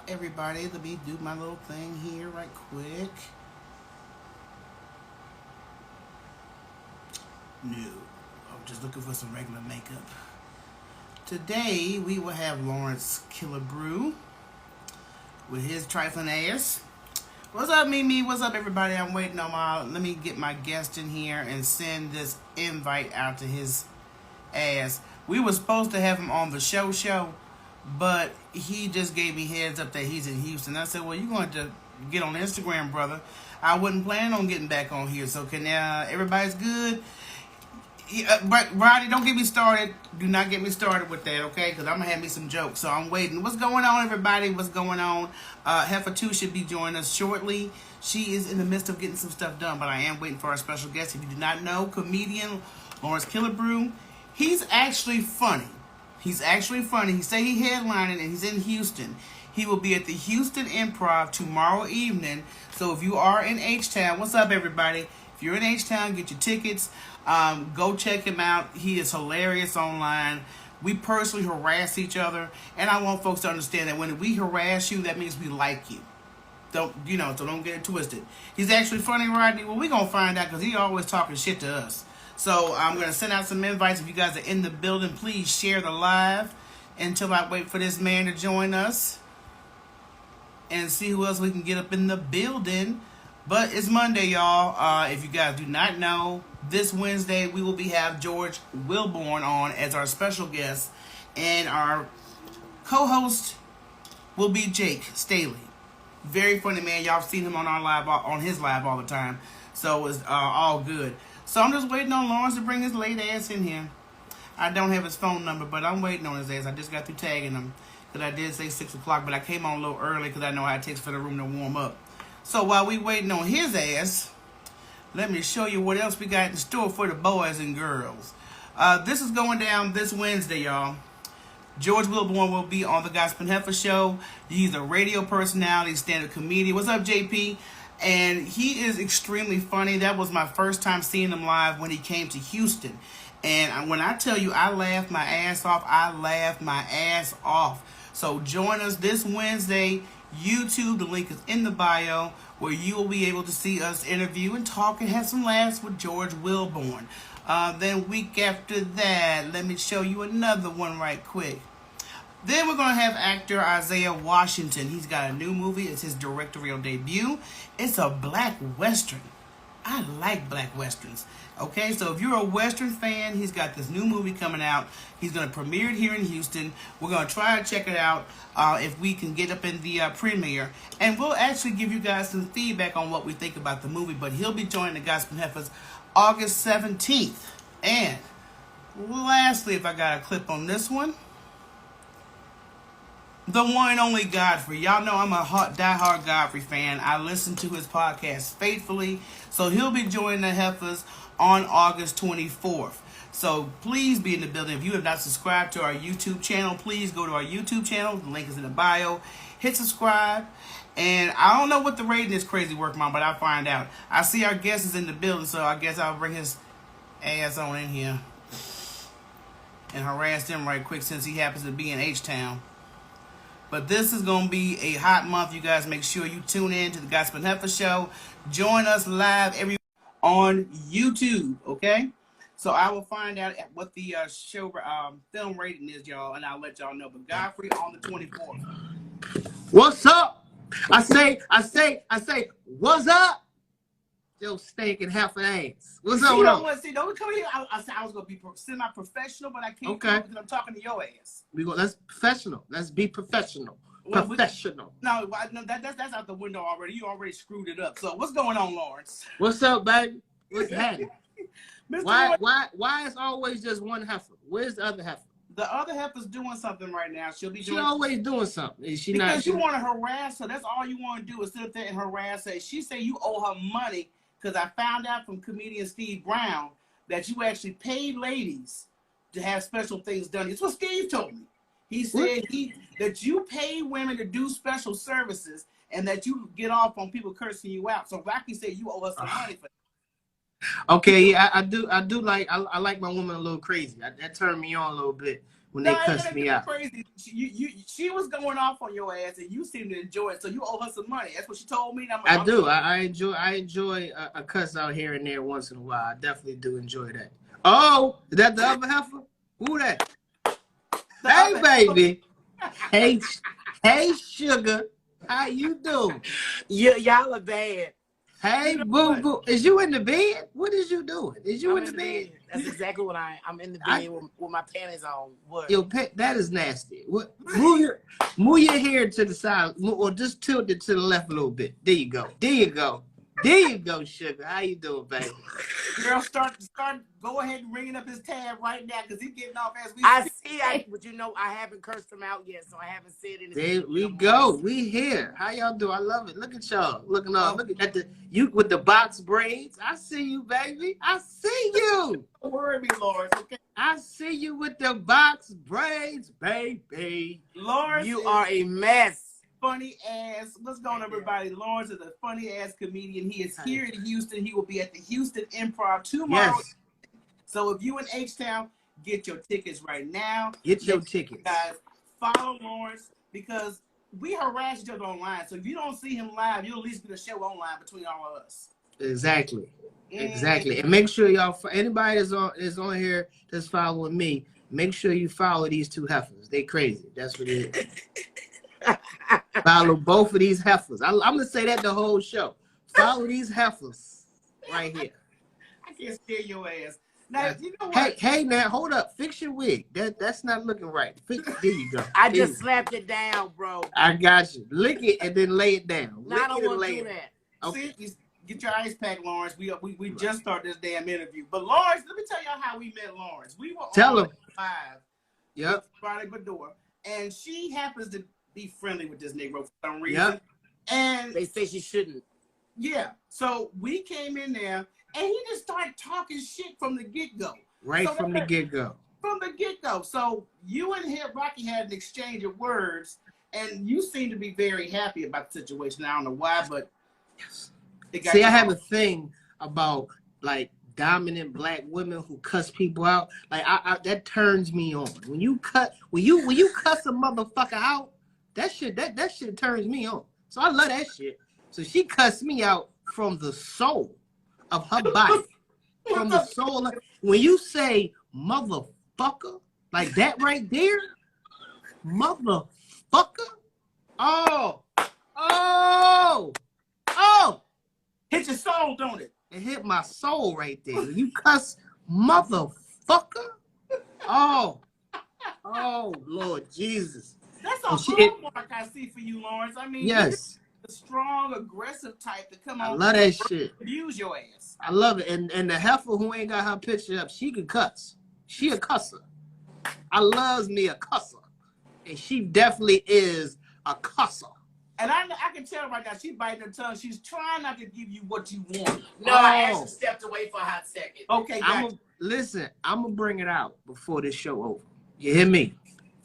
Everybody, let me do my little thing here right quick. No, I'm just looking for some regular makeup. Today we will have Lawrence Killebrew with his trifling ass. What's up, Mimi? What's up, everybody? I'm waiting on my. Let me get my guest in here and send this invite out to his ass. We were supposed to have him on the show, but he just gave me heads up that he's in Houston. I said, well, you're going to get on Instagram, brother. I wasn't planning on getting back on here. So can everybody's good? Yeah, but Roddy, don't get me started. Do not get me started with that, okay? Because I'm going to have me some jokes. So I'm waiting. What's going on, everybody? What's going on? Heifer 2 should be joining us shortly. She is in the midst of getting some stuff done, but I am waiting for our special guest. If you do not know, comedian Lawrence Killebrew, he's actually funny. He's actually funny. He say he headlining and he's in Houston. He will be at the Houston Improv tomorrow evening. So if you are in H-Town, what's up, everybody? If you're in H-Town, get your tickets. Go check him out. He is hilarious online. We personally harass each other, and I want folks to understand that when we harass you, that means we like you. So don't get it twisted. He's actually funny, Rodney. Well, we're gonna find out because he always talking shit to us. So I'm gonna send out some invites. If you guys are in the building, please share the live until I wait for this man to join us and see who else we can get up in the building. But it's Monday, y'all. If you guys do not know, this Wednesday we will have George Wilborn on as our special guest, and our co-host will be Jake Staley. Very funny man. Y'all seen him on his live all the time, so it's all good. So I'm just waiting on Lawrence to bring his late ass in here. I don't have his phone number, but I'm waiting on his ass. I just got through tagging him because I did say 6 o'clock, but I came on a little early because I know how it takes for the room to warm up. So while we waiting on his ass, let me show you what else we got in store for the boys and girls. This is going down this Wednesday, y'all. George Wilborn will be on the Gospel Heifer Show. He's a radio personality, stand-up comedian. What's up, JP? And he is extremely funny. That was my first time seeing him live when he came to Houston. And when I tell you I laughed my ass off, I laughed my ass off. So join us this Wednesday. YouTube, the link is in the bio, where you will be able to see us interview and talk and have some laughs with George Wilborn. Then week after that, let me show you another one right quick. Then we're going to have actor Isaiah Washington. He's got a new movie. It's his directorial debut. It's a black western. I like black westerns. Okay, so if you're a western fan, he's got this new movie coming out. He's going to premiere it here in Houston. We're going to try to check it out if we can get up in the premiere. And we'll actually give you guys some feedback on what we think about the movie. But he'll be joining the Gospel Heifers August 17th. And lastly, if I got a clip on this one, the one and only Godfrey. Y'all know I'm a die-hard Godfrey fan. I listen to his podcast faithfully. So he'll be joining the Heifers on August 24th. So please be in the building. If you have not subscribed to our YouTube channel, please go to our YouTube channel. The link is in the bio. Hit subscribe. And I don't know what the rating is, Crazy Work Mom, but I'll find out. I see our guest is in the building, so I guess I'll bring his ass on in here and harass him right quick since he happens to be in H-Town. But this is going to be a hot month. You guys make sure you tune in to the Gospel Heifer Show. Join us live every on YouTube, okay? So I will find out what the show film rating is, y'all, and I'll let y'all know. But Godfrey on the 24th. What's up? I say, what's up? Still stinking half an ass. What's up? Don't come here. I said I was going to be semi-professional, but I can't okay. Because I'm talking to your ass. That's professional. Let's be professional. Professional. No, that's out the window already. You already screwed it up. So what's going on, Lawrence? What's up, baby? What's happening? Why is always just one heifer? Where's the other heifer? The other heifer's doing something right now. She always doing something. Is she because not? You want to harass her. That's all you want to do is sit up there and harass her. She say you owe her money because I found out from comedian Steve Brown that you actually paid ladies to have special things done. It's what Steve told me. He said that you pay women to do special services and that you get off on people cursing you out. So Rocky said you owe us some money for that. Okay, yeah, I do like I like my woman a little crazy. That turned me on a little bit. when No, they I ain't cuss gonna me get out. crazy. She was going off on your ass, and you seem to enjoy it. So you owe her some money. That's what she told me. And I do. I enjoy a cuss out here and there once in a while. I definitely do enjoy that. Oh, is that the other heifer? Who that? Hey, baby. Hey, hey, sugar. How you doing? Y'all are bad. Hey, You know boo what? boo. Is you in the bed? What is you doing? Is you I'm in the bed? That's exactly what I'm in the bed with my panties on. What? Yo, pet, that is nasty. What? Move your hair to the side, or just tilt it to the left a little bit. There you go. There you go. There you go, sugar. How you doing, baby? Girl, go ahead and ringing up his tab right now because he's getting off as we speak. But I haven't cursed him out yet, so I haven't said anything. There we go. We here. How y'all do? I love it. Look at y'all. Looking up. Look at you with the box braids. I see you, baby. I see you. Don't worry me, Lawrence, okay? I see you with the box braids, baby. Lawrence, you are a mess. Funny ass. What's going on, everybody? Lawrence is a funny ass comedian. He is here in Houston. He will be at the Houston Improv tomorrow. Yes. So if you in H-Town, get your tickets right now. Get your tickets. Guys, follow Lawrence because we harass each other online. So if you don't see him live, you'll at least get a show online between all of us. Exactly. Exactly. And make sure y'all, anybody is on here that's following me, make sure you follow these two heifers. They crazy. That's what it is. Follow both of these heifers. I'm going to say that the whole show. Follow these heifers right here. I can't scare your ass. Now, you know what? Hey, now, hold up. Fix your wig. That's not looking right. There you go. I just slapped it down, bro. I got you. Lick it and then lay it down. No, I don't want to do that. Okay. See, get your ice pack, Lawrence. We just started this damn interview. But Lawrence, let me tell y'all how we met Lawrence. We were Tell on him. live. Yep. Friday Bador, and she happens to be friendly with this Negro for some reason. Yep. And they say she shouldn't. Yeah. So we came in there, and he just started talking shit from the get-go. From the get-go. From the get-go. So you and him, Rocky, had an exchange of words, and you seem to be very happy about the situation. I don't know why, but yes. See, I have a thing about like dominant black women who cuss people out. Like I that turns me on. When you cuss a motherfucker out, that shit turns me on. So I love that shit. So she cussed me out from the soul of her body. From the soul. When you say motherfucker, like that right there, motherfucker. Oh. Hit your soul, don't it? It hit my soul right there. You cuss motherfucker. Oh, Lord Jesus. That's a hallmark I see for you, Lawrence. I mean, yes, the strong, aggressive type to come on. I love that shit. Abuse your ass. I love it. And the heifer who ain't got her picture up, she can cuss. She a cusser. I loves me a cusser, and she definitely is a cusser. And I can tell right now, she's biting her tongue. She's trying not to give you what you want. No, I actually stepped away for a hot second. Okay, listen, I'm going to bring it out before this show over. You hear me?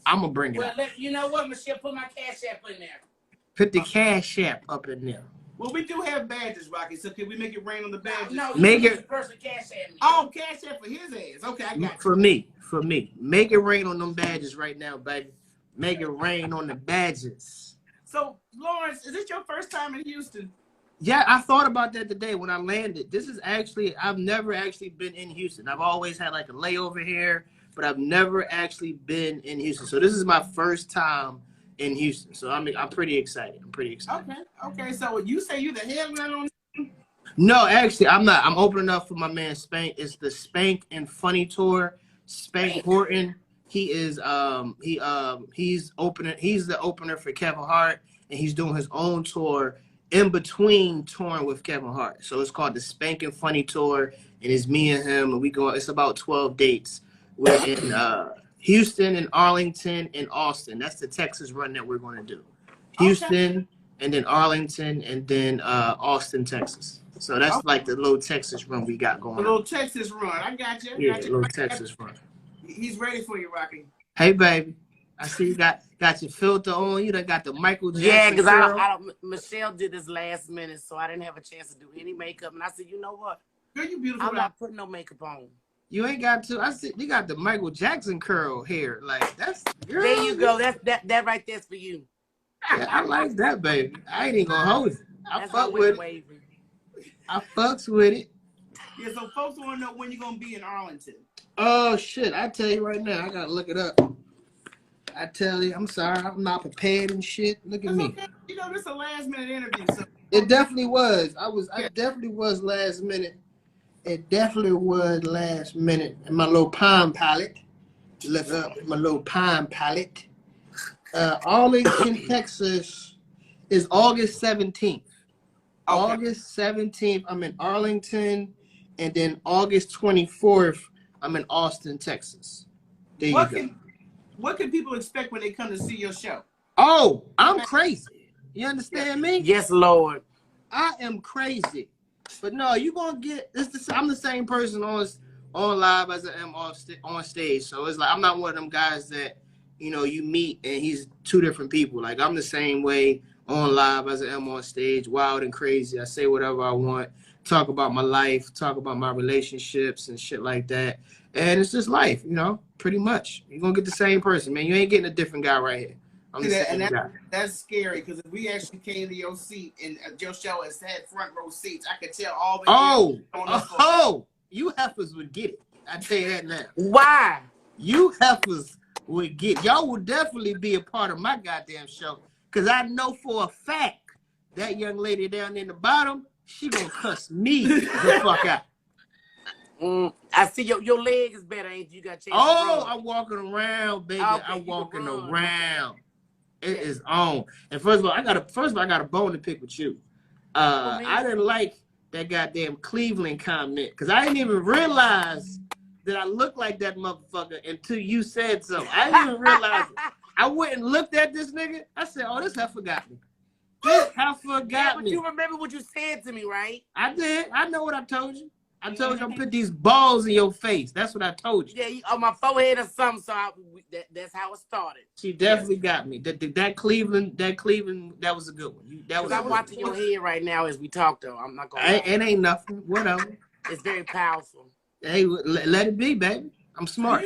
I'm going to bring it out. You know what, Michelle? Put my Cash App in there. Put the Cash App up in there. Well, we do have badges, Rocky, so can we make it rain on the badges? No, make it person Cash App me. Oh, Cash App for his ass. Okay, I got you. For me. Make it rain on them badges right now, baby. Make it rain on the badges. So, Lawrence, is this your first time in Houston? Yeah, I thought about that today when I landed. I've never actually been in Houston. I've always had like a layover here, but I've never actually been in Houston. So this is my first time in Houston. So I'm pretty excited. Okay. So you say you the headliner on? No, actually, I'm not. I'm opening up for my man Spank. It's the Spank and Funny Tour. Spank Horton. He is he's the opener for Kevin Hart, and he's doing his own tour in between touring with Kevin Hart. So it's called the Spank and Funny Tour, and it's me and him, and it's about 12 dates. We're in Houston and Arlington and Austin. That's the Texas run that we're going to do. Houston and then Arlington and then Austin, Texas. So that's like the little Texas run we got going. A little Texas run. I got you. Yeah, a little Texas run. He's ready for you, Rocky. Hey, baby. I see you got your filter on. You done got the Michael Jackson. Yeah, because Michelle did this last minute, so I didn't have a chance to do any makeup. And I said, you know what? Girl, you beautiful. I'm not putting no makeup on. You ain't got to. I see you got the Michael Jackson curl hair. Like that's girl. There you go. That right there's for you. Yeah, I like that, baby. I ain't even gonna hold it. I That's fuck her with it. wavy. I fucks with it. Yeah, so folks want to know when you're gonna be in Arlington. Oh shit! I tell you right now, I gotta look it up. I tell you, I'm sorry, I'm not prepared and shit. Look at That's me. okay. You know, this is a last minute interview, so It definitely was. I definitely was last minute. It definitely was last minute. In my little Palm Pilot. Look up my little Palm Pilot. Arlington, Texas is August 17th. Okay. August 17th, I'm in Arlington, and then August 24th, I'm in Austin, Texas. There you go. What can people expect when they come to see your show? Oh, I'm crazy. You understand me? Yes, Lord. I am crazy. But no, you gonna get this. I'm the same person on live as I am on stage. So it's like I'm not one of them guys that you meet and he's two different people. Like I'm the same way on live as I am on stage, wild and crazy. I say whatever I want, talk about my life, talk about my relationships and shit like that. And it's just life, pretty much. You're gonna get the same person, man. You ain't getting a different guy right here. That's scary because if we actually came to your seat and your show has had front row seats, I could tell all the you heifers would get it. I tell you that now. Why? You heifers would get it. Y'all would definitely be a part of my goddamn show because I know for a fact that young lady down in the bottom, she gonna cuss me the fuck out. I see your leg is better, ain't you? Got change. Oh, I'm walking around, baby. Okay, I'm walking around. It is on. And first of all, I got a bone to pick with you. I didn't like that goddamn Cleveland comment because I didn't even realize that I looked like that motherfucker until you said something. I didn't even realize it. I went and looked at this nigga. I said, "Oh, this heifer got me. This heifer got me." But you remember what you said to me, right? I did. I know what I told you. I told you I'm put these balls in your face. That's what I told you. Yeah, on my forehead or something. So that's how it started. She definitely got me. That Cleveland, that was a good one. I'm watching your head right now as we talk, though. I'm not gonna. It ain't nothing. Whatever. It's very powerful. Hey, let it be, baby. I'm smart.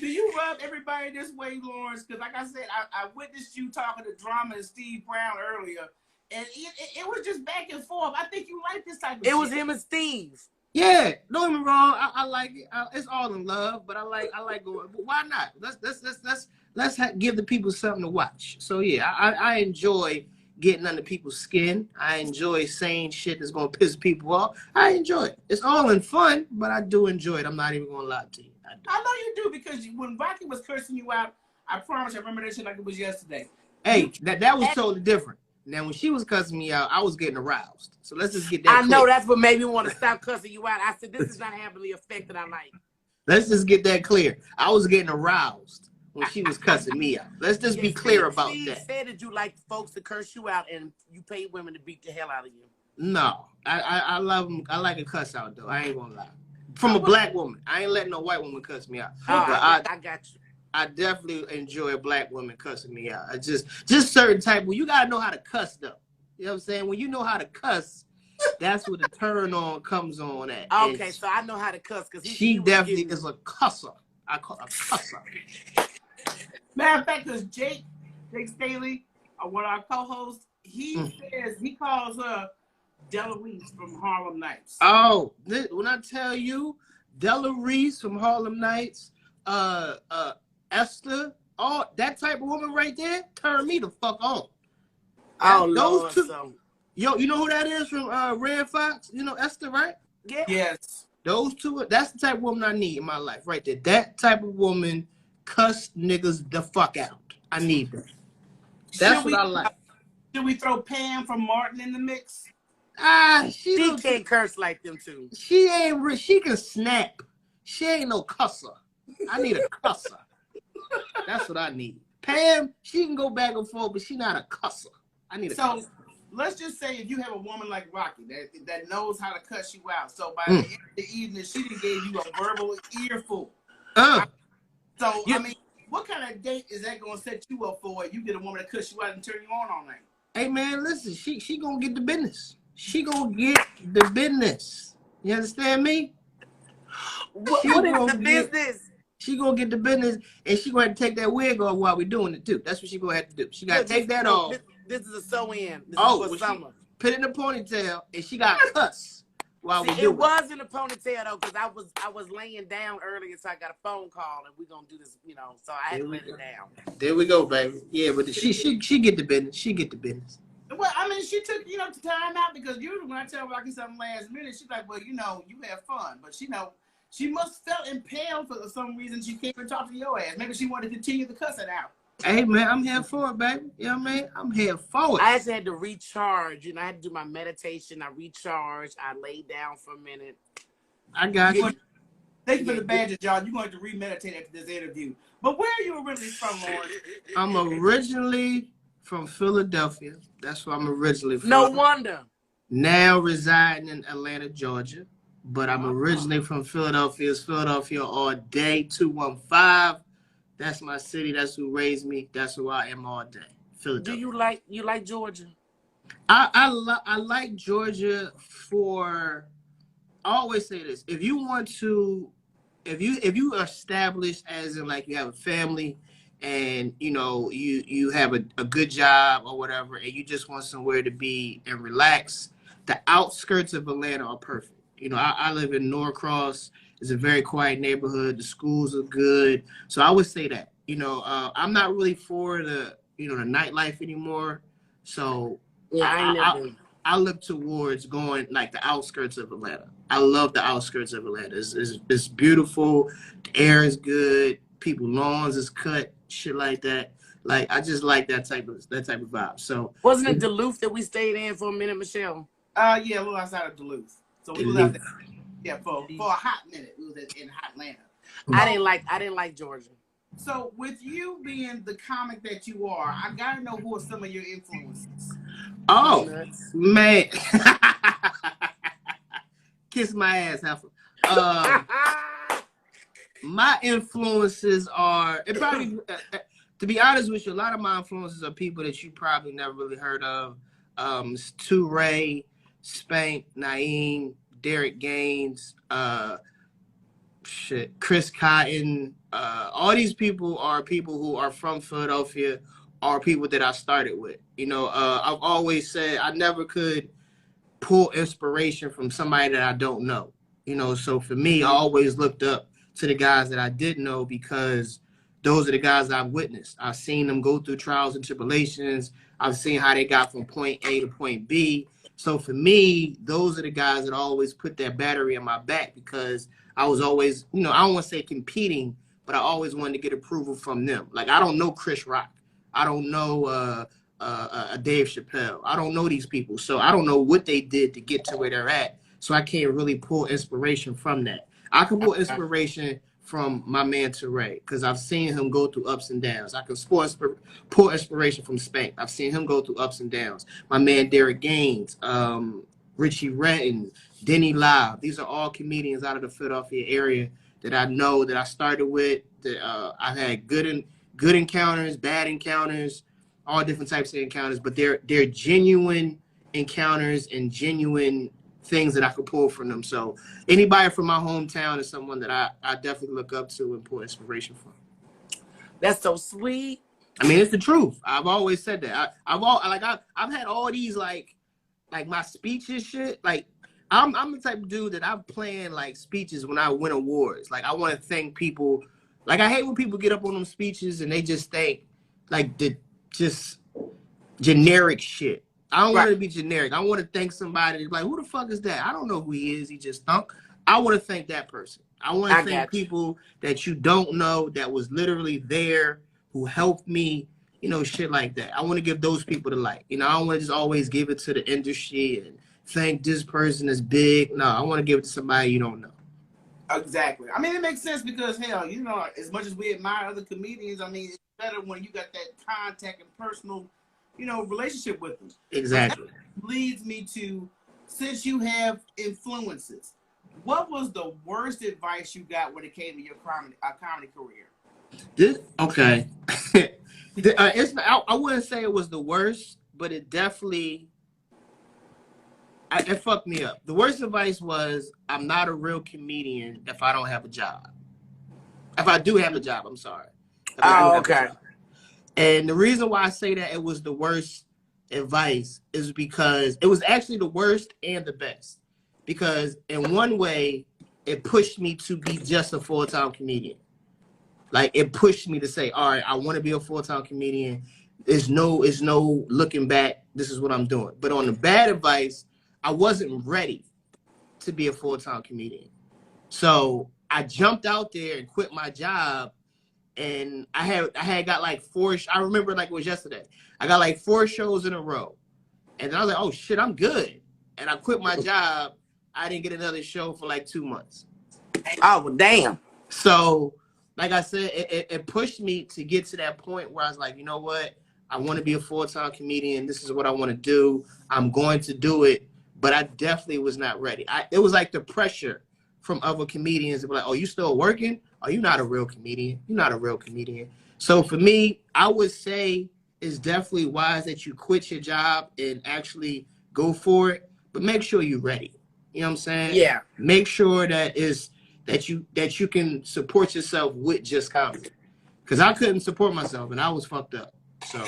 Do you rub everybody this way, Lawrence? Because like I said, I witnessed you talking to Drama and Steve Brown earlier, and it was just back and forth. I think you like this type of shit. It was him and Steve. Yeah, don't get me wrong. I like it. It's all in love, but I like going. But why not? Let's give the people something to watch. So yeah, I enjoy getting under people's skin. I enjoy saying shit that's gonna piss people off. I enjoy it. It's all in fun, but I do enjoy it. I'm not even gonna lie to you. I know you do because when Rocky was cursing you out, I promise I remember that shit like it was yesterday. Hey, that was totally different. Now, when she was cussing me out, I was getting aroused. So let's just get that clear. I know that's what made me want to stop cussing you out. I said, this is not having the effect that I like. Let's just get that clear. I was getting aroused when she was cussing me out. Let's just be clear about that. Steve said that you like folks to curse you out and you pay women to beat the hell out of you. No. I love them. I like a cuss out, though. I ain't gonna lie. From a black woman. I ain't letting no white woman cuss me out. I got you. I definitely enjoy a black woman cussing me out. I just certain type. Well, you gotta know how to cuss though. You know what I'm saying? When you know how to cuss, that's where the turn on comes on at. Okay, so I know how to cuss because she definitely is a cusser. I call her a cusser. Matter of fact, because Jake Staley, one of our co-hosts, he says he calls her Della Reese from Harlem Nights. Oh, when I tell you, Della Reese from Harlem Nights, Esther, all that type of woman right there, turn me the fuck on. Oh, those Lord, two. so. Yo, you know who that is from Red Fox? You know Esther, right? Yeah. Yes. Those two. That's the type of woman I need in my life, right there. That type of woman cuss niggas the fuck out. I need that. That's what I like. Should we throw Pam from Martin in the mix? She can't curse like them two. She ain't. She can snap. She ain't no cusser. I need a cusser. That's what I need. Pam, she can go back and forth, but she not a cusser. I need a cusser. Let's just say if you have a woman like Rocky that knows how to cuss you out. So by the end of the evening, she done gave you a verbal earful. I mean, what kind of date is that going to set you up for if you get a woman to cuss you out and turn you on all night? Hey, man, listen. She going to get the business. She going to get the business. You understand me? What is the business? She gonna get the business, and she gonna have to take that wig off while we doing it too. That's what she gonna have to do. She gotta take that off. This is a sew-in. This is for summer. Put it in a ponytail, and she got cuss while we do it. It was in a ponytail though, because I was laying down earlier, so I got a phone call, and we're gonna do this, so I had to let it down. There we go, baby. Yeah, but she get the business. She get the business. Well, I mean, she took, time out, because usually when I tell her I get something last minute, she's like, well, you have fun. But she must felt impaled for some reason. She came and talked to your ass. Maybe she wanted to continue the cussing out. Hey, man, I'm here for it, baby. You know what I mean? I'm here for it. I just had to recharge. I had to do my meditation. I recharged. I laid down for a minute. I got you. Thank you for the badges, y'all. You're going to remeditate after this interview. But where are you originally from, Lawrence? I'm originally from Philadelphia. That's where I'm originally from. No wonder. Now residing in Atlanta, Georgia. But I'm originally from Philadelphia. It's Philadelphia all day, 215. That's my city. That's who raised me. That's who I am all day. Philadelphia. Do you like Georgia? I like Georgia for. I always say this: if you are established as in like you have a family, and you have a good job or whatever, and you just want somewhere to be and relax, the outskirts of Atlanta are perfect. I live in Norcross. It's a very quiet neighborhood. The schools are good. So I would say that. I'm not really for the nightlife anymore. So yeah, I look towards going like the outskirts of Atlanta. I love the outskirts of Atlanta. It's beautiful. The air is good. People lawns is cut. Shit like that. Like I just like that type of vibe. So wasn't it Duluth that we stayed in for a minute, Michelle? Yeah, a little outside of Duluth. So we was out there. Yeah, for a hot minute. We was in hot Atlanta. I didn't like Georgia. So with you being the comic that you are, I gotta know who are some of your influences. Oh man. Kiss my ass, heifer. My influences are to be honest with you, a lot of my influences are people that you probably never really heard of. Ray, Spank, Naeem, Derek Gaines, Chris Cotton. All these people are people who are from Philadelphia, are people that I started with. I've always said I never could pull inspiration from somebody that I don't know. So for me, I always looked up to the guys that I did know, because those are the guys I've witnessed. I've seen them go through trials and tribulations. I've seen how they got from point A to point B. So for me, those are the guys that always put that battery on my back, because I was always, I don't want to say competing, but I always wanted to get approval from them. Like, I don't know Chris Rock. I don't know Dave Chappelle. I don't know these people. So I don't know what they did to get to where they're at. So I can't really pull inspiration from that. I can pull inspiration from my man Ray, because I've seen him go through ups and downs. I can pull inspiration from Spank. I've seen him go through ups and downs. My man Derek Gaines, Richie Renton, Denny Live. These are all comedians out of the Philadelphia area that I know, that I started with. That I've had good encounters, bad encounters, all different types of encounters. But they're genuine encounters and genuine things that I could pull from them. So anybody from my hometown is someone that I definitely look up to and pull inspiration from. That's so sweet. I mean, it's the truth. I've always said that. I've had all these like my speeches shit. Like I'm the type of dude that I've planned like speeches when I win awards. Like I want to thank people. Like I hate when people get up on them speeches and they just think like the just generic shit. I don't want to be generic. I want to thank somebody like, who the fuck is that? I don't know who he is. He just thunk. I want to thank that person. I want to thank people that you don't know that was literally there, who helped me, shit like that. I want to give those people the light. I don't want to just always give it to the industry and thank this person is big. No, I want to give it to somebody you don't know. Exactly. I mean, it makes sense because, hell, as much as we admire other comedians, I mean, it's better when you got that contact and personal relationship with them. Exactly. So that leads me to, since you have influences, what was the worst advice you got when it came to your comedy career? Okay. I wouldn't say it was the worst, but it definitely it fucked me up. The worst advice was, I'm not a real comedian if I don't have a job. If I do have a job, I'm sorry. If I do Oh, have a okay. job. And the reason why I say that it was the worst advice is because it was actually the worst and the best. Because in one way, it pushed me to be just a full-time comedian. Like it pushed me to say, all right, I want to be a full-time comedian. There's no looking back. This is what I'm doing. But on the bad advice, I wasn't ready to be a full-time comedian. So I jumped out there and quit my job, and I had got like four. I remember like it was yesterday. I got like 4 shows in a row, and then I was like, oh shit, I'm good. And I quit my job. I didn't get another show for like 2 months. Oh, well, damn. So, like I said, it pushed me to get to that point where I was like, you know what? I want to be a full-time comedian. This is what I want to do. I'm going to do it. But I definitely was not ready. It was like the pressure from other comedians to be like, oh, you still working? Oh, you're not a real comedian. You're not a real comedian. So for me, I would say it's definitely wise that you quit your job and actually go for it. But make sure you're ready. You know what I'm saying? Yeah. Make sure that you can support yourself with just comedy. Because I couldn't support myself and I was fucked up. So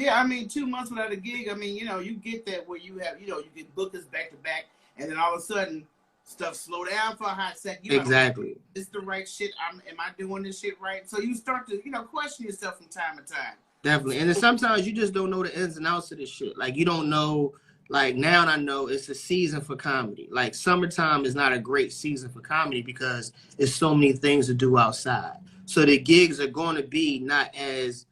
Yeah, I mean, 2 months without a gig. I mean, you get that where you have, you get bookers back to back, and then all of a sudden stuff slow down for a hot second. Exactly. Is the right shit? Am I doing this shit right? So you start to, question yourself from time to time. Definitely. And then sometimes you just don't know the ins and outs of this shit. Like you don't know, like now I know it's a season for comedy. Like summertime is not a great season for comedy because there's so many things to do outside. So the gigs are going to be not as,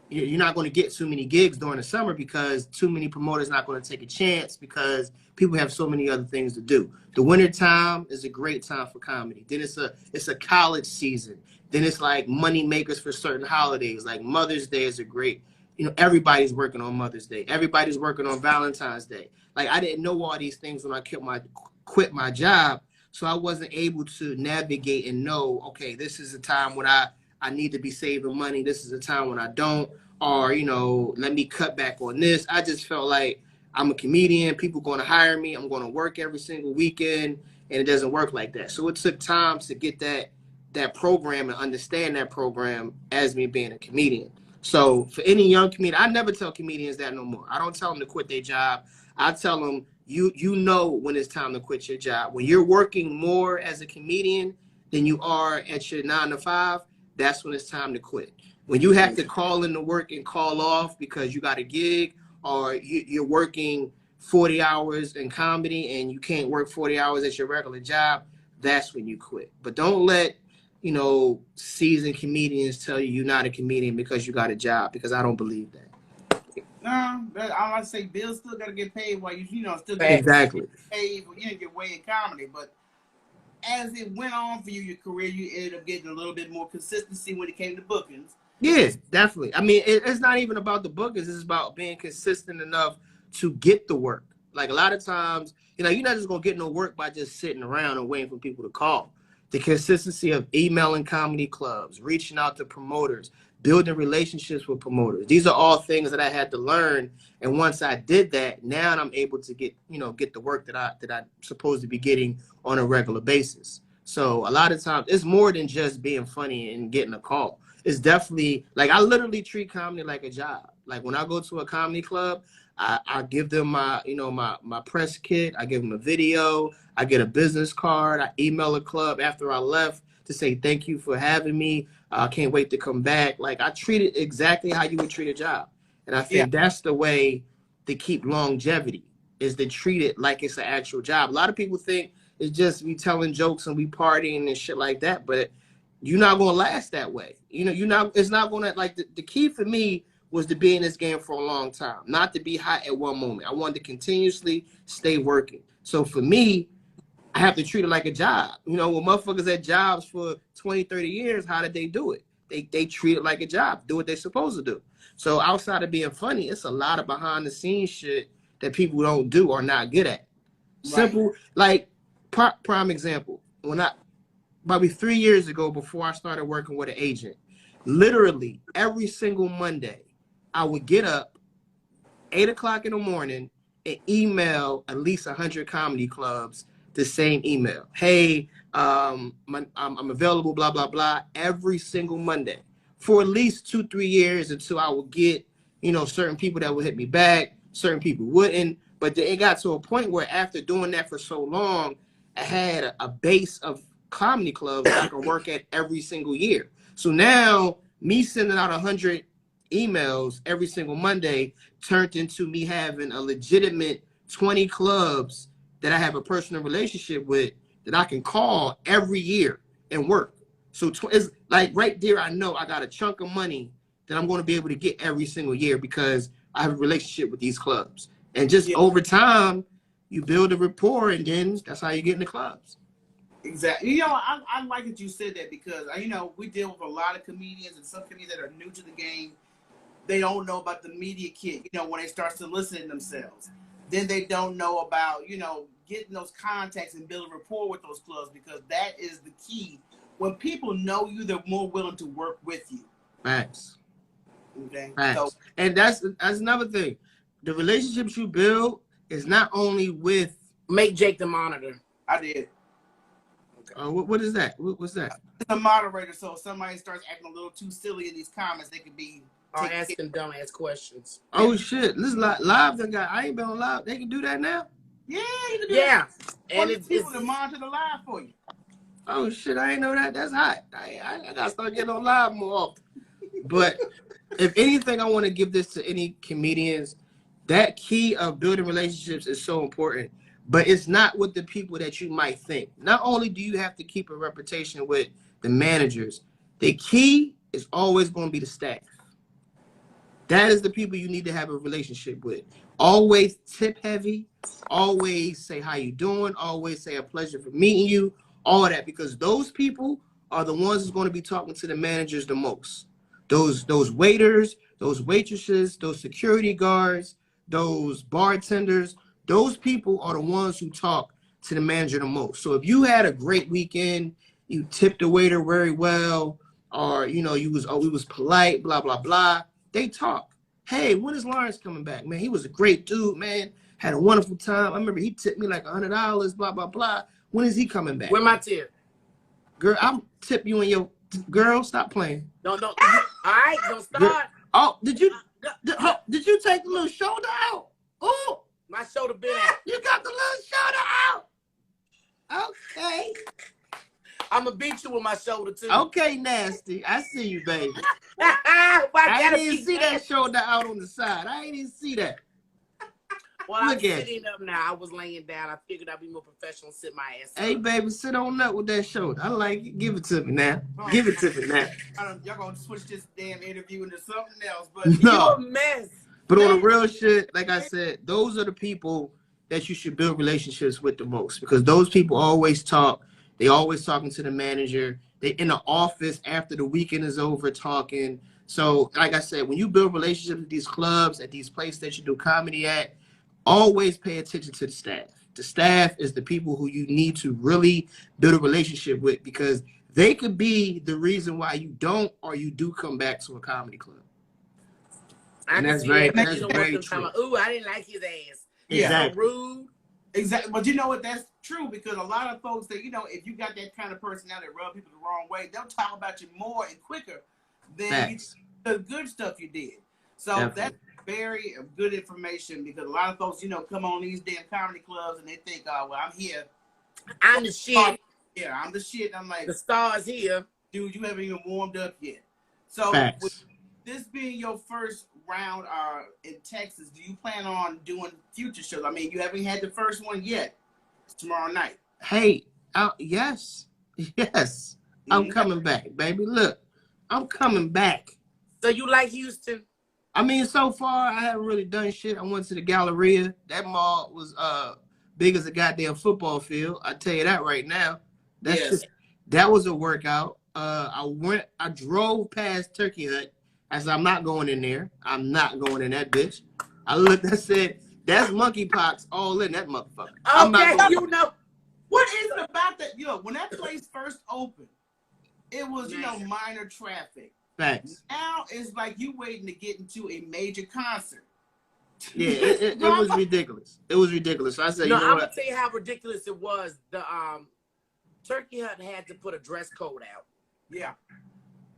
you're not going to get too many gigs during the summer because too many promoters not going to take a chance because people have so many other things to do. The winter time is a great time for comedy. Then it's a college season. Then it's like money makers for certain holidays. Like Mother's Day is a great, everybody's working on Mother's Day. Everybody's working on Valentine's Day. Like I didn't know all these things when I quit my job. So I wasn't able to navigate and know, okay, this is a time when I need to be saving money. This is a time when I don't, or, let me cut back on this. I just felt like I'm a comedian. People going to hire me. I'm going to work every single weekend, and it doesn't work like that. So it took time to get that program and understand that program as me being a comedian. So for any young comedian, I never tell comedians that no more. I don't tell them to quit their job. I tell them, you know when it's time to quit your job. When you're working more as a comedian than you are at your 9 to 5, that's when it's time to quit. When you have to call into work and call off because you got a gig or you're working 40 hours in comedy and you can't work 40 hours at your regular job, that's when you quit. But don't let, seasoned comedians tell you you're not a comedian because you got a job, because I don't believe that. No, all I say, bills still got to get paid while you still get Exactly. paid for your way in comedy. But as it went on for you, your career, you ended up getting a little bit more consistency when it came to bookings. Yeah, definitely. I mean, it's not even about the bookings. It's about being consistent enough to get the work. Like a lot of times, you're not just going to get no work by just sitting around and waiting for people to call. The consistency of emailing comedy clubs, reaching out to promoters, building relationships with promoters. These are all things that I had to learn. And once I did that, now I'm able to get the work that I'm supposed to be getting on a regular basis. So a lot of times it's more than just being funny and getting a call. It's definitely like I literally treat comedy like a job. Like when I go to a comedy club, I give them my press kit. I give them a video. I get a business card. I email a club after I left to say thank you for having me. I can't wait to come back. Like I treat it exactly how you would treat a job. And I think that's the way to keep longevity, is to treat it like it's an actual job. A lot of people think it's just we telling jokes and we partying and shit like that, but you're not going to last that way. It's not going to, like, the key for me was to be in this game for a long time, not to be hot at one moment. I wanted to continuously stay working. So for me, I have to treat it like a job. When motherfuckers had jobs for 20, 30 years, how did they do it? They treat it like a job, do what they're supposed to do. So outside of being funny, it's a lot of behind the scenes shit that people don't do or not good at. Simple, like prime example. Probably 3 years ago, before I started working with an agent, literally every single Monday, I would get up 8 o'clock in the morning and email at least 100 comedy clubs the same email. Hey, I'm available, blah, blah, blah, every single Monday for at least 2-3 years until I would get, certain people that would hit me back, certain people wouldn't. But then it got to a point where after doing that for so long, I had a base of comedy clubs that I can work at every single year. So now me sending out 100 emails every single Monday turned into me having a legitimate 20 clubs that I have a personal relationship with that I can call every year and work. So it's like right there, I know I got a chunk of money that I'm going to be able to get every single year because I have a relationship with these clubs. And just over time, you build a rapport, and then that's how you get in the clubs. Exactly. I like that you said that because, we deal with a lot of comedians and some comedians that are new to the game. They don't know about the media kit, when they start soliciting themselves. Then they don't know about, getting those contacts and building rapport with those clubs because that is the key. When people know you, they're more willing to work with you. Facts. Okay. Facts. So, and that's another thing. The relationships you build is not only with... Make Jake the monitor. I did. Okay. What is that? What's that? It's a moderator, so if somebody starts acting a little too silly in these comments, they could be... Or asking dumbass questions. Oh, shit. This live done got... I ain't been on live. They can do that now? Yeah, you can do that. And it's people to monitor the live for you. Oh, shit. I ain't know that. That's hot. I got to start getting on live more often. But if anything, I want to give this to any comedians. That key of building relationships is so important. But it's not with the people that you might think. Not only do you have to keep a reputation with the managers, the key is always going to be the staff. That is the people you need to have a relationship with. Always tip heavy. Always say how you doing. Always say a pleasure for meeting you. All of that, because those people are the ones who's going to be talking to the managers the most. Those waiters, those waitresses, those security guards, those bartenders, those people are the ones who talk to the manager the most. So if you had a great weekend, you tipped the waiter very well, or we was polite, blah blah blah. They talk. Hey, when is Lawrence coming back, man? He was a great dude, man. Had a wonderful time. I remember he tipped me like $100, blah blah blah. When is he coming back? Where my tip? Girl, I'm tip you and your girl. Stop playing. No. All right, don't start. Girl, oh, did you take the little shoulder out? Oh, my shoulder been out. You got the little shoulder out. Okay. I'm gonna beat you with my shoulder too. Okay, nasty. I see you, baby. I didn't see that shoulder out on the side. I ain't even see that. Well, I'm sitting up now. I was laying down. I figured I'd be more professional, sit my ass up. Hey, baby, sit on up with that shoulder. I like it. Give it to me now. Give it to me now. Y'all gonna switch this damn interview into something else, but no. You a mess. But on the real shit, like I said, those are the people that you should build relationships with the most, because those people always talk. They always talking to the manager. They in the office after the weekend is over talking. So, like I said, when you build relationships with these clubs, at these places that you do comedy at, always pay attention to the staff. The staff is the people who you need to really build a relationship with, because they could be the reason why you don't or you do come back to a comedy club. And that's very true. Ooh, I didn't like his ass. Exactly. So rude. Exactly. But you know what? That's true, because a lot of folks that, if you got that kind of personality that rub people the wrong way, they'll talk about you more and quicker than the good stuff you did. So that's very good information, because a lot of folks, come on these damn comedy clubs and they think, oh, well, I'm here. I'm the shit. Yeah, I'm the shit. I'm like, the star's here. Dude, you haven't even warmed up yet. So with this being your first round in Texas, do you plan on doing future shows? I mean, you haven't had the first one yet. It's tomorrow night. Hey, yes. I'm coming back, baby. Look, I'm coming back. So you like Houston? I mean, so far, I haven't really done shit. I went to the Galleria. That mall was big as a goddamn football field. I tell you that right now. That was a workout. I drove past Turkey Hut. I said, I'm not going in there. I'm not going in that bitch. I looked, I said, that's monkeypox all in that motherfucker. Okay, what is it about that? When that place first opened, it was, minor traffic. Facts. Now it's like you waiting to get into a major concert. Yeah, it was ridiculous. It was ridiculous. So I said, No, you know I'm what? gonna tell you how ridiculous it was. The Turkey Hut had to put a dress code out. Yeah.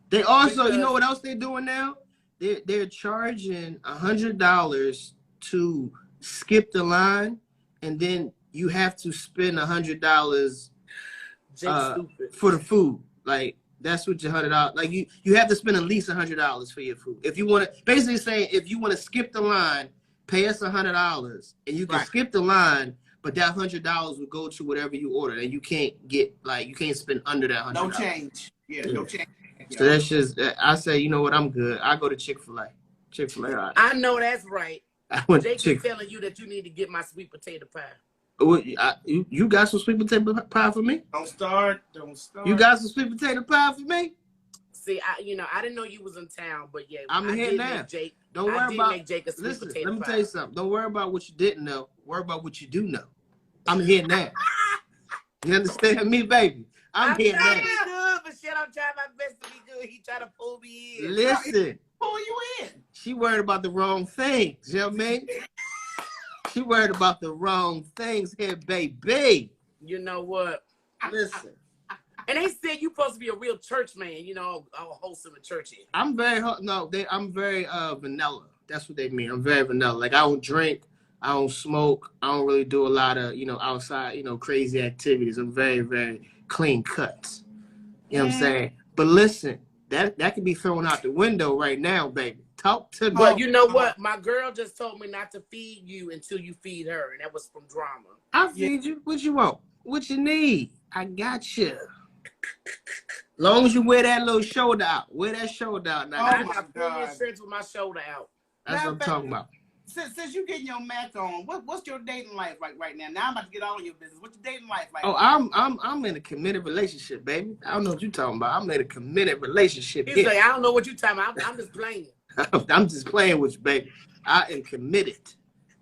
They also, you know Because- what else they're doing now? They're charging $100 to skip the line, and then you have to spend $100 stupid. for the food. Like that's what your $100. Like you have to spend at least $100 for your food. If you want to, basically saying if you want to skip the line, pay us $100, and you can skip the line. But that $100 will go to whatever you order, and you can't spend under that $100. No change. Yeah, no change. So that's just, I say, you know what, I'm good. I go to Chick-fil-A. Chick-fil-A. Right. I know that's right. I went Jake to is telling you that you need to get my sweet potato pie. You got some sweet potato pie for me? Don't start. You got some sweet potato pie for me? See, I didn't know you was in town, but yeah, I'm here now. Don't worry about. Make Jake a sweet Listen, potato let me pie. tell you something. Don't worry about what you didn't know. Worry about what you do know. I'm here now. You understand me, baby? I'm here trying now. to be good, but shit, I'm trying my best to be good. He trying to pull me in. Listen, pull you in. She worried about the wrong things. You know what I mean? She worried about the wrong things here, baby. You know what? Listen. And they said you supposed to be a real church man, hosting a church here. I'm very vanilla. That's what they mean. I'm very vanilla. Like I don't drink, I don't smoke, I don't really do a lot of, outside, crazy activities. I'm very, very clean cut. You know what I'm saying? But listen, that can be thrown out the window right now, baby. Talk to me. But you know what? My girl just told me not to feed you until you feed her, and that was from drama. I'll feed you. What you want? What you need? I got you. Long as you wear that little shoulder out. Wear that shoulder out now. I got full shirts with my shoulder out. That's what I'm talking about. Since you getting your Mac on, what's your dating life like right now? Now I'm about to get all of your business. What's your dating life like? Oh, I'm in a committed relationship, baby. I don't know what you're talking about. I'm in a committed relationship. He's like, I don't know what you're talking about. I'm just playing. I'm just playing with you, baby. I am committed.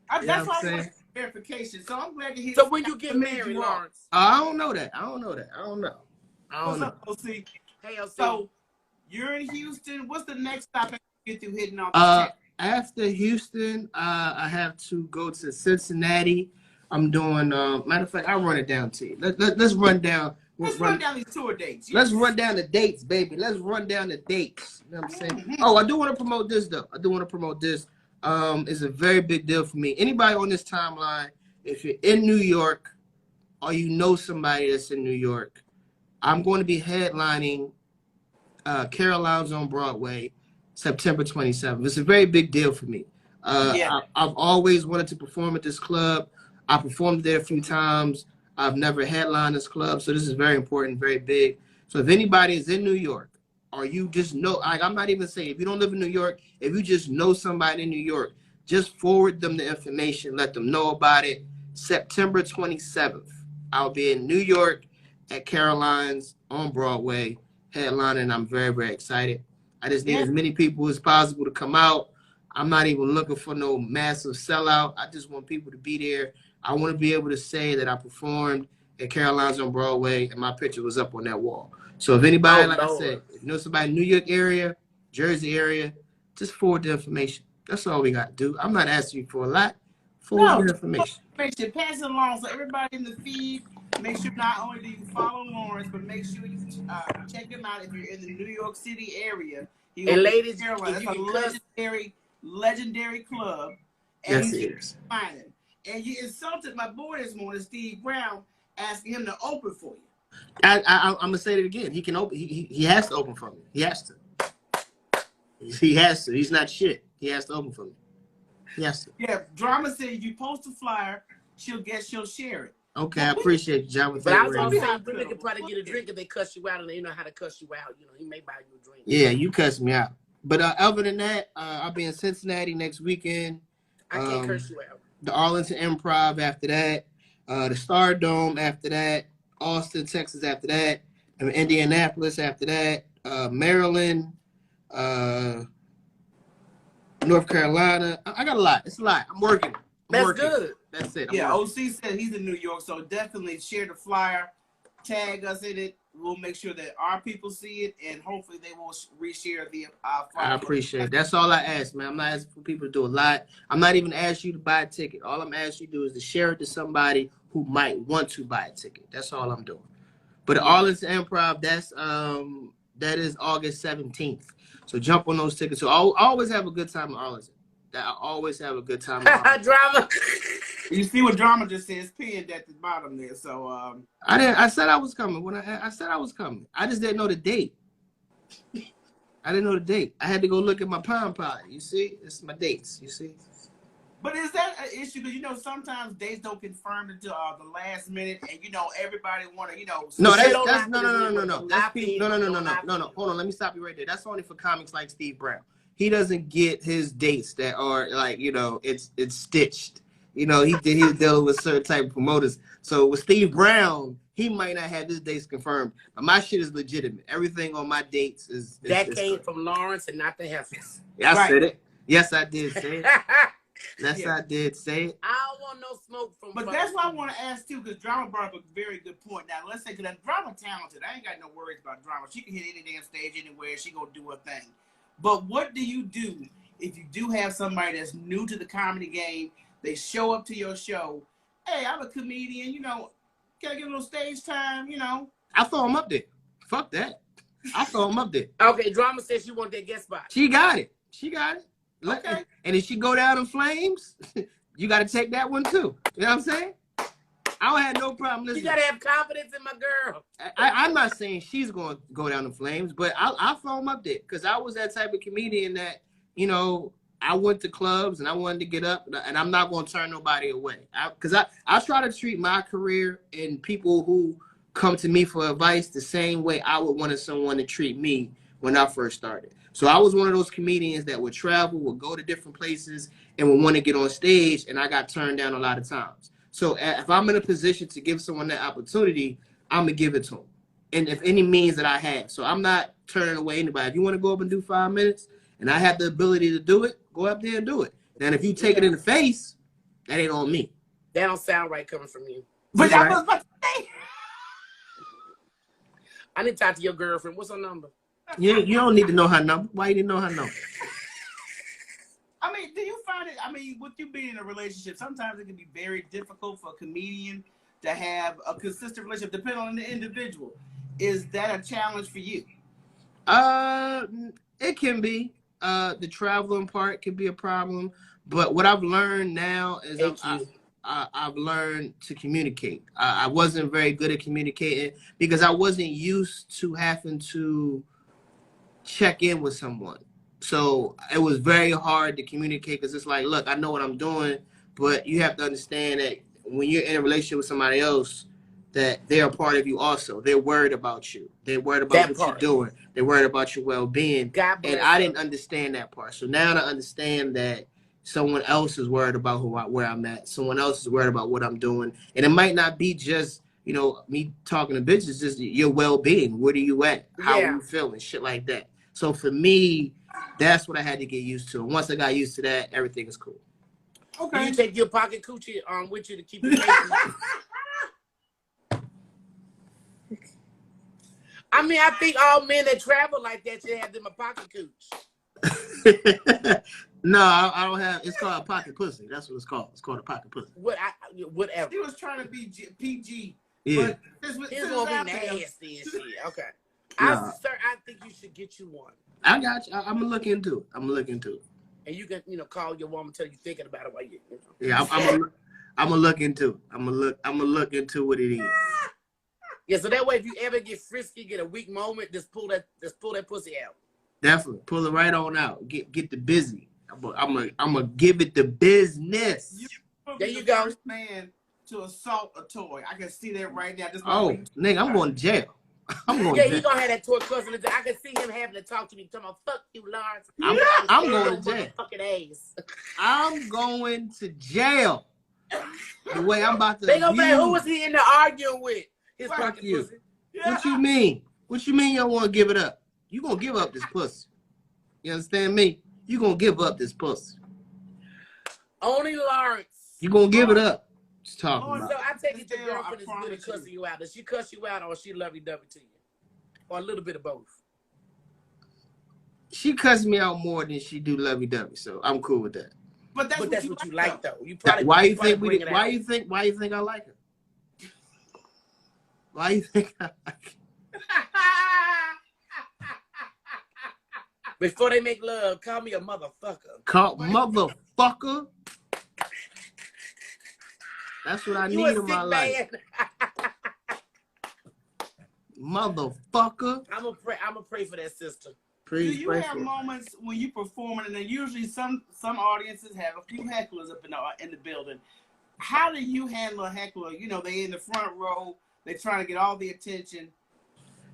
That's why I want verification. So I'm glad to hear. So when you get married, Lawrence? I don't know that. I don't know. What's up, OC? Hey, OC. So you're in Houston. What's the next stop you get through hitting off the After Houston, I have to go to Cincinnati. I'm doing, matter of fact, I'll run it down to you. Let's run down. Let's run down these tour dates. Let's run down the dates, baby. Let's run down the dates. You know what I'm saying? Mm-hmm. Oh, I do want to promote this, though. It's a very big deal for me. Anybody on this timeline, if you're in New York or you know somebody that's in New York, I'm going to be headlining Caroline's on Broadway September 27th. It's a very big deal for me. I've always wanted to perform at this club. I performed there a few times. I've never headlined this club, so this is very important, very big. So if anybody is in New York, or you just know, I'm not even saying, if you don't live in New York, if you just know somebody in New York, just forward them the information, let them know about it. September 27th, I'll be in New York at Caroline's on Broadway, headlining. I'm very, very excited. I just need as many people as possible to come out. I'm not even looking for no massive sellout. I just want people to be there. I want to be able to say that I performed at Caroline's on Broadway and my picture was up on that wall. So if anybody, I said, if you know somebody in New York area, Jersey area, just forward the information. That's all we got to do. I'm not asking you for a lot. Forward the information. Pass it along so everybody in the feed, make sure not only do you follow Lawrence, but make sure you check him out if you're in the New York City area. And ladies, it's a legendary club. And yes, it is. And you insulted my boy this morning, Steve Brown, asking him to open for you. I'm gonna say it again. He can open. He has to open for me. He has to. He has to. He's not shit. He has to open for me. He has to. Yeah, Drama said if you post a flyer, she'll share it. Okay, I appreciate you, John. But I was gonna say, women can probably get a drink if they cuss you out and they know how to cuss you out. He may buy you a drink. Yeah, you cuss me out. But other than that, I'll be in Cincinnati next weekend. I can't curse you out. The Arlington Improv after that. The Star Dome after that. Austin, Texas after that. And Indianapolis after that. Maryland. North Carolina. I got a lot. It's a lot. I'm working. That's good. That's it. OC said he's in New York, so definitely share the flyer, tag us in it, We'll make sure that our people see it, and hopefully they will reshare the I appreciate it. That's all I ask, man. I'm not asking for people to do a lot. I'm not even asking you to buy a ticket. All I'm asking you to do is to share it to somebody who might want to buy a ticket. That's all I'm doing. But the All Is Improv, that is August 17th. So jump on those tickets. So I always have a good time at All Is. I always have a good time at All Is. Drama. You see what Drama just says pinned at the bottom there. So I said I was coming. When I said I was coming. I just didn't know the date. I didn't know the date. I had to go look at my Palm Pilot. You see? It's my dates. You see? But is that an issue? Because, you know, sometimes dates don't confirm until the last minute, and, you know, everybody want to, you know. No, that's no. That's people. No. Hold on. Let me stop you right there. That's only for comics like Steve Brown. He doesn't get his dates that are like, you know, it's stitched. You know, he was dealing with certain type of promoters. So with Steve Brown, he might not have his dates confirmed, but my shit is legitimate. Everything on my dates is that came from Lawrence and not the Heifers. Yeah, I said it. Yes, I did say it. Yes, I did say it. I don't want no smoke from. But that's why I want to ask too, because Drama brought up a very good point. Now let's say, because Drama talented, I ain't got no worries about Drama. She can hit any damn stage anywhere. She gonna do her thing. But what do you do if you do have somebody that's new to the comedy game? They show up to your show. Hey, I'm a comedian. You know, can I get a little stage time? You know, I throw him up there. Fuck that. I throw him up there. Okay, Drama says she want that guest spot. She got it. Okay. And if she go down in flames, you got to take that one too. You know what I'm saying? I don't have no problem listening. You got to have confidence in my girl. I'm not saying she's going to go down in flames, but I'll throw him up there because I was that type of comedian that, you know, I went to clubs and I wanted to get up, and I'm not going to turn nobody away. Because I try to treat my career and people who come to me for advice the same way I would want someone to treat me when I first started. So I was one of those comedians that would travel, would go to different places, and would want to get on stage, and I got turned down a lot of times. So if I'm in a position to give someone that opportunity, I'm going to give it to them. And if any means that I have. So I'm not turning away anybody. If you want to go up and do 5 minutes, and I have the ability to do it, go up there and do it. Now, if you take it in the face, that ain't on me. That don't sound right coming from you. But I was about to say. I need to talk to your girlfriend. What's her number? You don't need to know her number. Why you didn't know her number? I mean, do you find it? I mean, with you being in a relationship, sometimes it can be very difficult for a comedian to have a consistent relationship, depending on the individual. Is that a challenge for you? It can be. The traveling part can be a problem, but what I've learned now is I've learned to communicate. I wasn't very good at communicating because I wasn't used to having to check in with someone. So it was very hard to communicate because it's like, look, I know what I'm doing, but you have to understand that when you're in a relationship with somebody else, that they're a part of you also. They're worried about you. They're worried about what you're doing. They're worried about your well-being. And I didn't understand that part. So now I understand that someone else is worried about where I'm at. Someone else is worried about what I'm doing. And it might not be just, you know, me talking to bitches, just your well-being. Where are you at? How are you feeling? Shit like that. So for me, that's what I had to get used to. And once I got used to that, everything is cool. Okay. Do you take your pocket coochie with you to keep your face? I mean, I think all men that travel like that should have them a pocket cooch. No, I don't have. It's called a pocket pussy. That's what it's called. It's called a pocket pussy. Whatever. He was trying to be PG. Yeah. It's gonna be nasty and shit. Okay. Nah. I think you should get you one. I got you. I'm gonna look into it. And you can, call your woman, tell you thinking about it while you. Yeah, I'm gonna look into it. I'm gonna look into what it is. Yeah, so that way, if you ever get frisky, get a weak moment, just pull that pussy out. Definitely, pull it right on out. Get the busy. I'm gonna give it the business. There you go. First man to assault a toy. I can see that right now. Nigga, I'm going to jail. He gonna have that toy cousin. I can see him having to talk to me. Talking about, fuck you, Lawrence. I'm going to jail. Fucking ass. I'm going to jail. The way I'm about to. They gonna be like, who was he in there arguing with? His fuck you. Pussy. What you mean? What you mean you don't want to give it up? You gonna give up this pussy? You understand me? You gonna give up this pussy? Only Lawrence. You gonna give it up? Just talking about. So I take it your girlfriend is good at cussing you out. Does she cuss you out or she lovey-dovey to you? or a little bit of both? She cuts me out more than she do lovey-dovey, so I'm cool with that. But that's But what you like though. You Why probably you think bring it out. Why you think I like her? Why you think I like her? Before they make love, call me a motherfucker. Call motherfucker. That's what I need in my life. Motherfucker. I'm gonna pray for that sister. Please do you have moments when you performing, and then usually some audiences have a few hecklers up in the building. How do you handle a heckler? You know, they in the front row, they trying to get all the attention.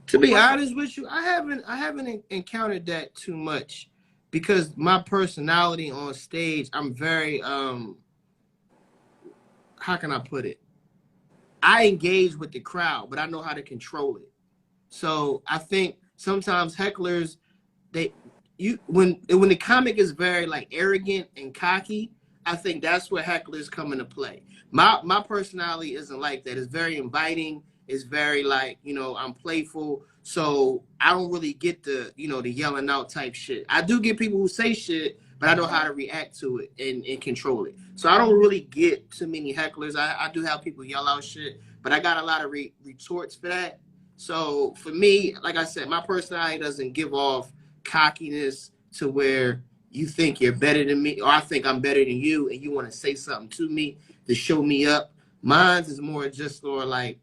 To be honest with you, I haven't encountered that too much because my personality on stage, I'm very how can I put it? I engage with the crowd, but I know how to control it. So I think sometimes hecklers, when the comic is very like arrogant and cocky, I think that's where hecklers come into play. My personality isn't like that. It's very inviting. It's very like, you know, I'm playful. So I don't really get the, you know, the yelling out type shit. I do get people who say shit, but I know how to react to it and control it. So I don't really get too many hecklers. I do have people yell out shit, but I got a lot of retorts for that. So for me, like I said, my personality doesn't give off cockiness to where you think you're better than me or I think I'm better than you and you want to say something to me to show me up. Mine is more just sort of like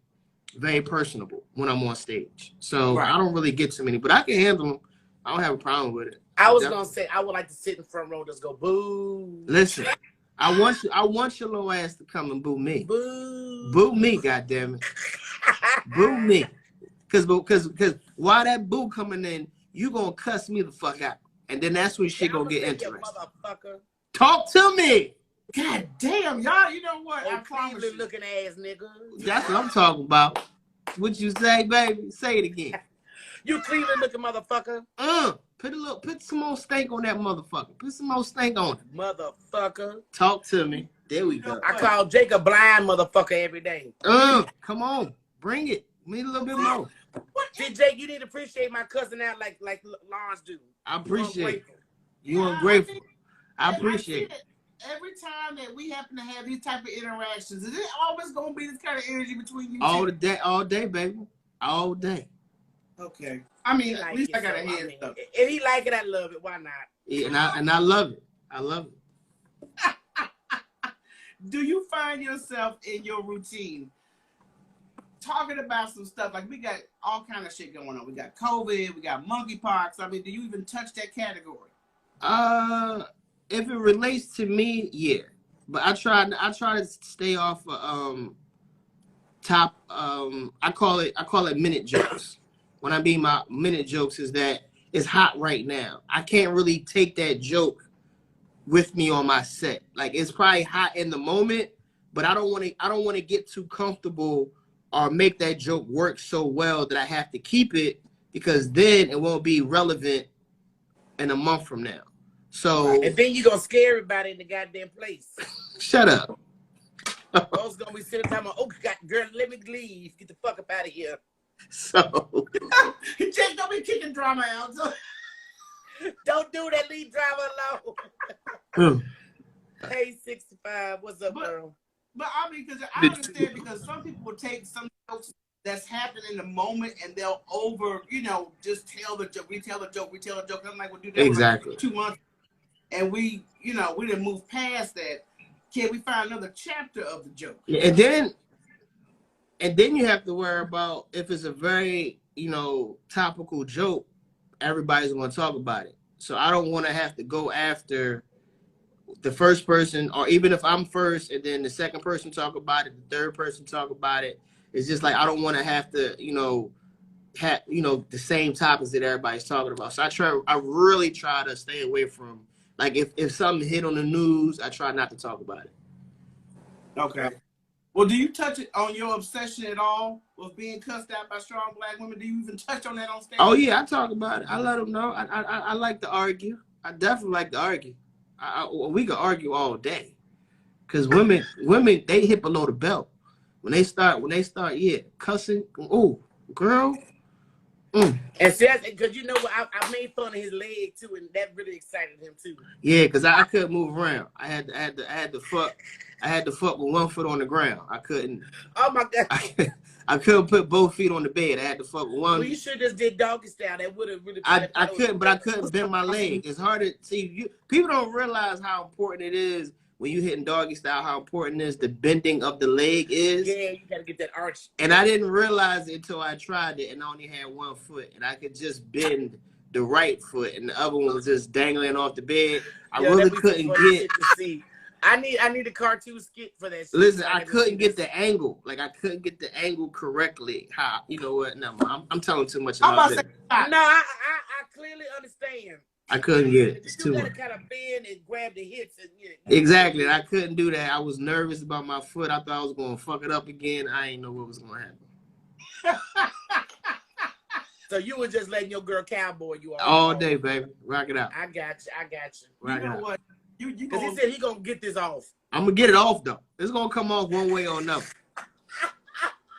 very personable when I'm on stage. So I don't really get too many, but I can handle them. I don't have a problem with it. I was gonna say I would like to sit in front row, just go boo. Listen, I want your little ass to come and boo me. Boo me, goddammit. Boo me. Cause while that boo coming in, you gonna cuss me the fuck out. And then that's when shit gonna get interesting. Motherfucker. Talk to me. God damn, y'all, you know what? Oh, I promise you. looking ass nigga. That's what I'm talking about. What you say, baby? Say it again. You Cleveland looking motherfucker. Put some more stank on that motherfucker. Put some more stank on it. Motherfucker. Talk to me. There we go. I call Jacob blind motherfucker every day. Come on. Bring it. We need a little bit more. See, Jake, you need to appreciate my cousin out like Lawrence do. I appreciate it. You ungrateful. I appreciate it. Every time that we happen to have these type of interactions, is it always gonna be this kind of energy between you all two? All day, baby. All day. Okay. I mean, at least I got a head stuff. If he like it, I love it. Why not? Yeah, and I love it. I love it. Do you find yourself in your routine talking about some stuff like we got all kind of shit going on? We got COVID, we got monkeypox. I mean, do you even touch that category? If it relates to me, yeah. But I try to stay off of top I call it minute jokes. When I mean my minute jokes is that it's hot right now. I can't really take that joke with me on my set. Like it's probably hot in the moment, but I don't want to get too comfortable or make that joke work so well that I have to keep it because then it won't be relevant in a month from now. So and then you gonna scare everybody in the goddamn place. Shut up. Those gonna be sitting there, oh God, girl, let me leave. Get the fuck up out of here. So Jake, don't be kicking drama out. Don't do that. Leave drama alone. Hey, 65. What's up, girl? But I mean, because I understand because some people will take some jokes that's happening in the moment and they'll just tell the joke. We tell the joke. I'm like, we'll do that exactly. For like 2 months. And we didn't move past that. Can we find another chapter of the joke? Yeah, and then you have to worry about if it's a very, topical joke, everybody's going to talk about it. So I don't want to have to go after the first person, or even if I'm first and then the second person talk about it, the third person talk about it. It's just like I don't want to have to, have the same topics that everybody's talking about. So I really try to stay away from, like, if something hit on the news, I try not to talk about it. Okay. Well, do you touch it on your obsession at all with being cussed out by strong black women? Do you even touch on that on stage? Oh yeah, I talk about it. I let them know. I like to argue. I definitely like to argue. We could argue all day, because women they hit below the belt when they start yeah cussing. Oh, girl, And see, because you know what, I made fun of his leg too, and that really excited him too. Yeah, because I couldn't move around. I had to fuck with one foot on the ground. I couldn't. Oh my God. I couldn't put both feet on the bed. I had to fuck with one. Well, you should just did doggy style. That would have really. I couldn't, but I couldn't bend my leg. It's hard to see. People don't realize how important it is when you hitting doggy style. How important it is the bending of the leg is. Yeah, you gotta get that arch. And I didn't realize it until I tried it, and I only had one foot, and I could just bend the right foot, and the other one was just dangling off the bed. I really couldn't get. To see. I need a cartoon skit for that shit. Listen, I couldn't get the angle. Like, I couldn't get the angle correctly. How? You know what? No, I'm telling too much about it. No, I clearly understand. I couldn't get it. It's you too gotta much. kind of bend and grab the hips. And, Exactly. I couldn't do that. I was nervous about my foot. I thought I was going to fuck it up again. I didn't know what was going to happen. So you were just letting your girl cowboy you all day, baby. Rock it out. I got you. Rock you know what? Because he said he gonna get this off. I'm gonna get it off though. It's gonna come off one way or another.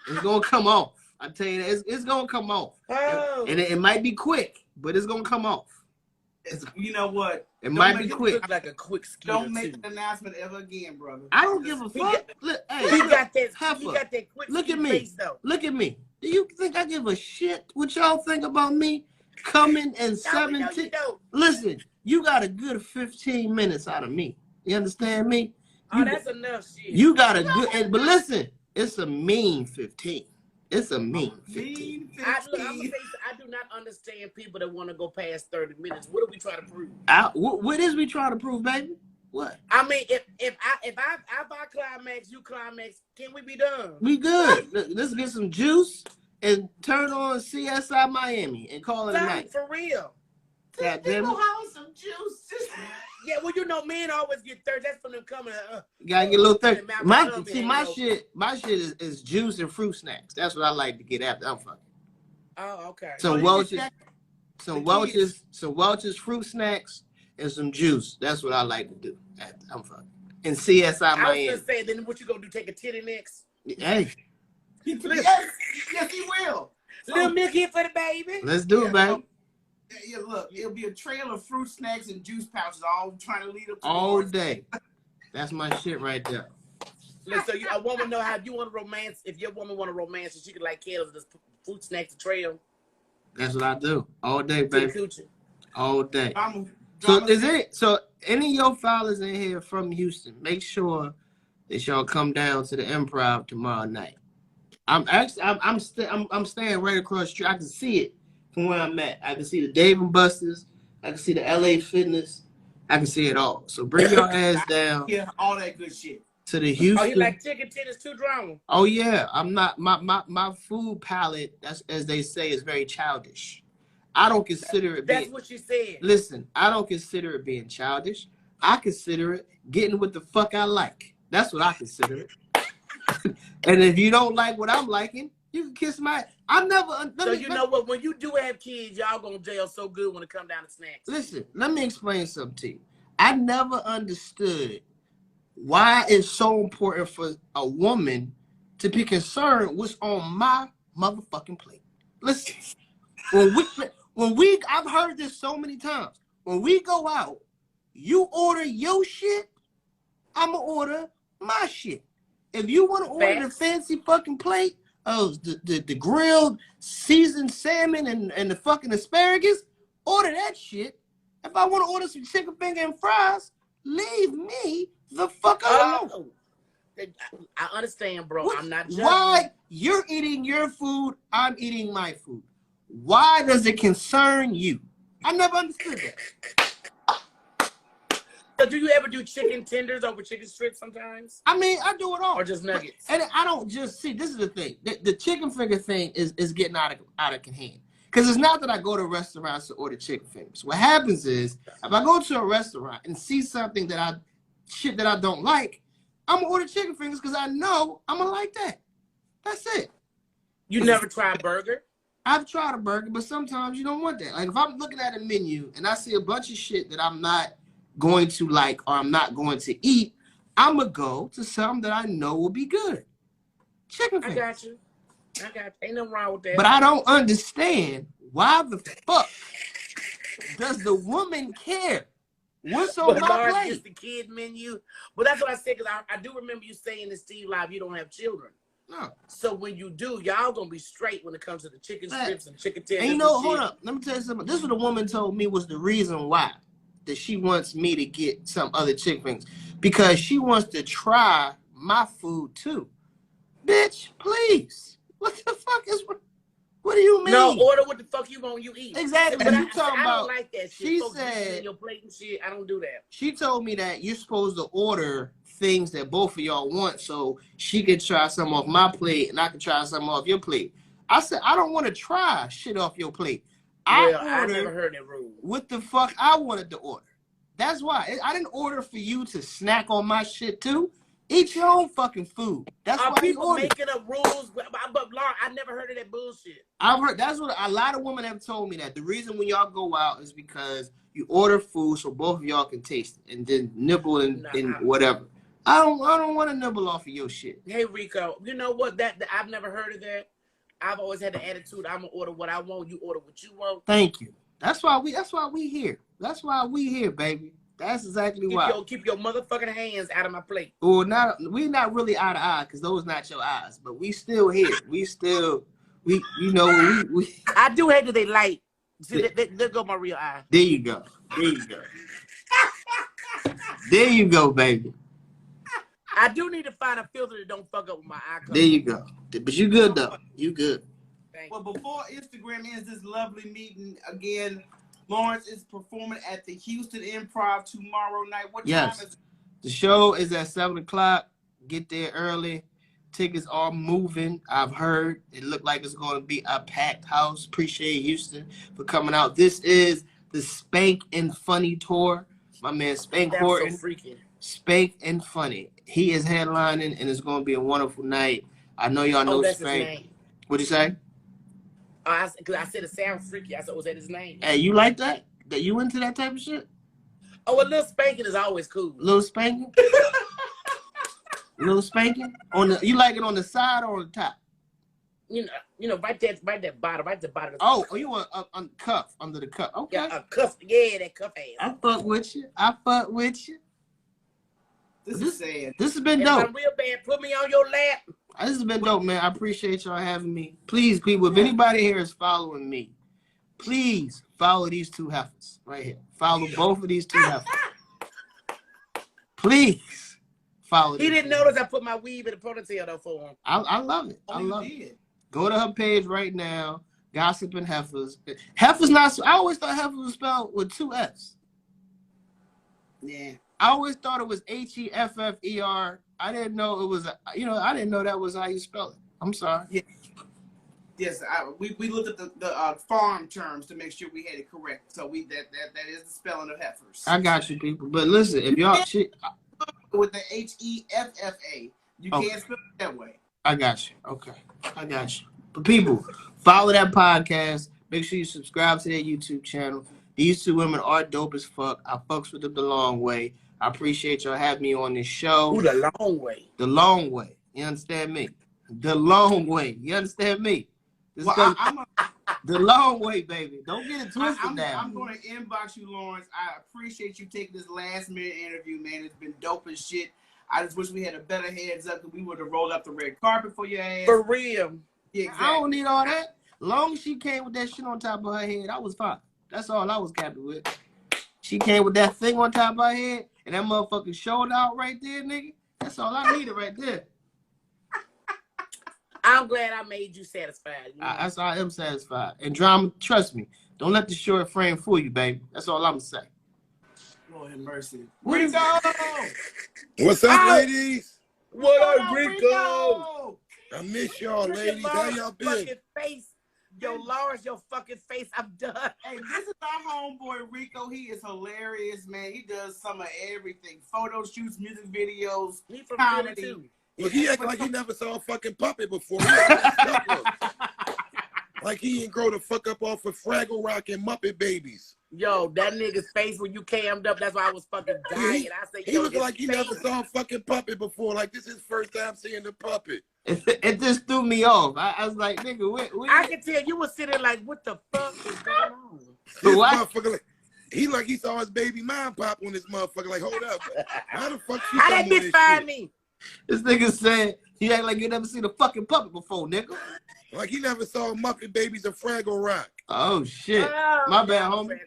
It's gonna come off. I tell you that it's gonna come off. Oh. And it might be quick, but it's gonna come off. You know what? It might be quick. Look like a quick skeeter. Don't make an announcement ever again, brother. I don't give a fuck. Look, hey, he got that quick. Look at me. Face, though. Look at me. Do you think I give a shit what y'all think about me coming in 17? Listen, you got a good 15 minutes out of me. You understand me? That's enough shit. You got a good, but listen, it's a mean 15. It's a mean 15. I'm gonna say, I do not understand people that want to go past 30 minutes. What are we trying to prove? What is we trying to prove, baby? What? I mean, if I climax, you climax, can we be done? We good. Let's get some juice and turn on CSI Miami and call it a night. For real. God damn it. Some juice. Yeah, well, you know, men always get thirsty. That's from them coming. You gotta get a little thirsty. My shit is juice and fruit snacks. That's what I like to get after I'm fucking. Oh, okay. Some Welch's fruit snacks and some juice. That's what I like to do after I'm fucking. And CSI Miami. I was gonna say, then what you gonna do? Take a titty next? Hey. Yes, he will. Little milk here for the baby. Let's do it, baby. Yeah, look, it'll be a trail of fruit snacks and juice pouches all trying to lead up to all day. That's my shit right there. Look, so a woman know how you want to romance. If your woman want to romance, she can like candles, just fruit snacks, a trail. That's what I do all day, baby. All day. So any of your fellas in here from Houston, make sure that y'all come down to the Improv tomorrow night. I'm staying right across the street. I can see it from where I'm at. I can see the Dave and Buster's. I can see the LA Fitness. I can see it all. So bring your ass down. Yeah, all that good shit. To the Houston. Oh, you like chicken tenders too, drama? Oh yeah, I'm not. My food palate, as they say, is very childish. I don't consider it. That's what you said. Listen, I don't consider it being childish. I consider it getting what the fuck I like. That's what I consider it. And if you don't like what I'm liking, you can kiss my. I'm never. So you know what? When you do have kids, y'all gonna jail so good when it come down to snacks. Listen, let me explain something to you. I never understood why it's so important for a woman to be concerned what's on my motherfucking plate. Listen, I've heard this so many times. When we go out, you order your shit, I'ma order my shit. If you want to order the fancy fucking plate of the grilled seasoned salmon and the fucking asparagus, order that shit. If I want to order some chicken finger and fries, leave me the fuck alone. I understand, bro. I'm not judging. Why you're eating your food, I'm eating my food. Why does it concern you? I never understood that. So do you ever do chicken tenders over chicken strips sometimes? I mean, I do it all. Or just nuggets? And I don't just see, this is the thing. The chicken finger thing is getting out of hand. Because it's not that I go to restaurants to order chicken fingers. What happens is, if I go to a restaurant and see something that I don't like, I'm going to order chicken fingers because I know I'm going to like that. That's it. You never tried a burger? I've tried a burger, but sometimes you don't want that. Like if I'm looking at a menu and I see a bunch of shit that I'm not going to like or I'm not going to eat, I'm going to go to something that I know will be good. Chicken fingers. I got you. Ain't nothing wrong with that. But I don't understand Why the fuck does the woman care what's on my Lawrence plate? gets the kid menu. But that's what I said, because I do remember you saying in Steve Live you don't have children. No. So when you do, y'all gonna be straight when it comes to the chicken strips and chicken tenders. And you know, hold up. Let me tell you something. This is what the woman told me was the reason why that she wants me to get some other chicken wings. Because she wants to try my food too. Bitch, please. What the fuck is... What do you mean? No, order what the fuck you want, you eat. Exactly. But You talking I about, don't like that shit. She Folks said in your plate and shit. I don't do that. She told me that you're supposed to order things that both of y'all want so she can try some off my plate and I can try some off your plate. I said, I don't want to try shit off your plate. I never heard that rule. What the fuck I wanted to order. That's why. I didn't order for you to snack on my shit too. Eat your own fucking food. That's why people making up rules, but Laura, I never heard of that bullshit. I've heard that's what a lot of women have told me, that the reason when y'all go out is because you order food so both of y'all can taste it and then nibble and whatever. I don't want to nibble off of your shit. Hey Rico, you know what? That I've never heard of that. I've always had the attitude I'm gonna order what I want, you order what you want. Thank you. That's why we here. That's why we here, baby. That's exactly why. Keep your motherfucking hands out of my plate. Well, we're not really eye to eye because those not your eyes, but we still here. We you know we. I do hate that they light. See, there go my real eye. There you go. There you go. There you go, baby. I do need to find a filter that don't fuck up with my eye color. There you go. But you good though. You good. Well, before Instagram ends this lovely meeting again, Lawrence is performing at the Houston Improv tomorrow night. What time is it? The show is at 7:00. Get there early. Tickets are moving. I've heard it looked like it's going to be a packed house. Appreciate Houston for coming out. This is the Spank and Funny tour. My man Spank Horton. So freaky. Spank and Funny. He is headlining, and it's going to be a wonderful night. I know y'all know that's Spank. His name. What'd you say? Because I said it sounds freaky. I said, was that his name? Hey, you like that? That you into that type of shit? Oh, a little spanking is always cool. Little spanking? Little spanking? You like it on the side or on the top? You know, right that bottom, right at the bottom. Oh, you want on cuff, under the cuff. Okay. Yeah, a cuff. Yeah, that cuff ass. I fuck with you. This is sad. This has been if dope. I'm real bad, put me on your lap. This has been dope, man. I appreciate y'all having me. Please, people, if anybody here is following me, please follow these two heifers right here. Follow both of these two heifers. Please follow. He didn't notice I put my weave in the ponytail though for him. I love it. I love it. Go to her page right now. Gossiping Heifers. Heifers not. I always thought Heifers was spelled with two F's. Yeah. I always thought it was Heffer. I didn't know it was. I didn't know that was how you spell it. I'm sorry. Yeah. Yes, we looked at the farm terms to make sure we had it correct. So that is the spelling of heifers. I got you, people. But listen, if y'all with the HEFFA, you can't spell it that way. I got you. Okay, I got you. But people, follow that podcast. Make sure you subscribe to their YouTube channel. These two women are dope as fuck. I fucks with them the long way. I appreciate y'all having me on this show. Ooh, the long way. The long way. You understand me? The long way. You understand me? The long way, baby. Don't get it twisted now. I'm going to inbox you, Lawrence. I appreciate you taking this last-minute interview, man. It's been dope as shit. I just wish we had a better heads up because we would have rolled up the red carpet for your ass. For real. Yeah, exactly. I don't need all that. Long as she came with that shit on top of her head, I was fine. That's all I was happy with. She came with that thing on top of her head and that motherfucking shoulder out right there, nigga. That's all I needed right there. I'm glad I made you satisfied. You know? I am satisfied. And drama, trust me, don't let the short frame fool you, baby. That's all I'm saying. Lord have mercy. Rico! What's up, ladies? What up, Rico? I miss y'all, ladies. How y'all been? Face. Yo, Lawrence, your fucking face, I'm done. Hey, this is our homeboy, Rico. He is hilarious, man. He does some of everything. Photo shoots, music videos, He from comedy. too. Well, he act like he never saw a fucking puppet before. Like he didn't grow the fuck up off of Fraggle Rock and Muppet Babies. Yo, that nigga's face when you cammed up, that's why I was fucking dying. I said, He looked like he never saw a fucking puppet before. Like this is his first time seeing the puppet. It just threw me off. I was like, nigga, I can tell you was sitting like, what the fuck is going on? This What? motherfucker, like he saw his baby mom pop on this motherfucker. Like, hold up, how the fuck she How come that on bitch this find shit? me? This nigga said he act like you never seen a fucking puppet before, nigga. Like he never saw Muppet Babies of Fraggle Rock. Oh shit. Oh, My bad, yeah, homie.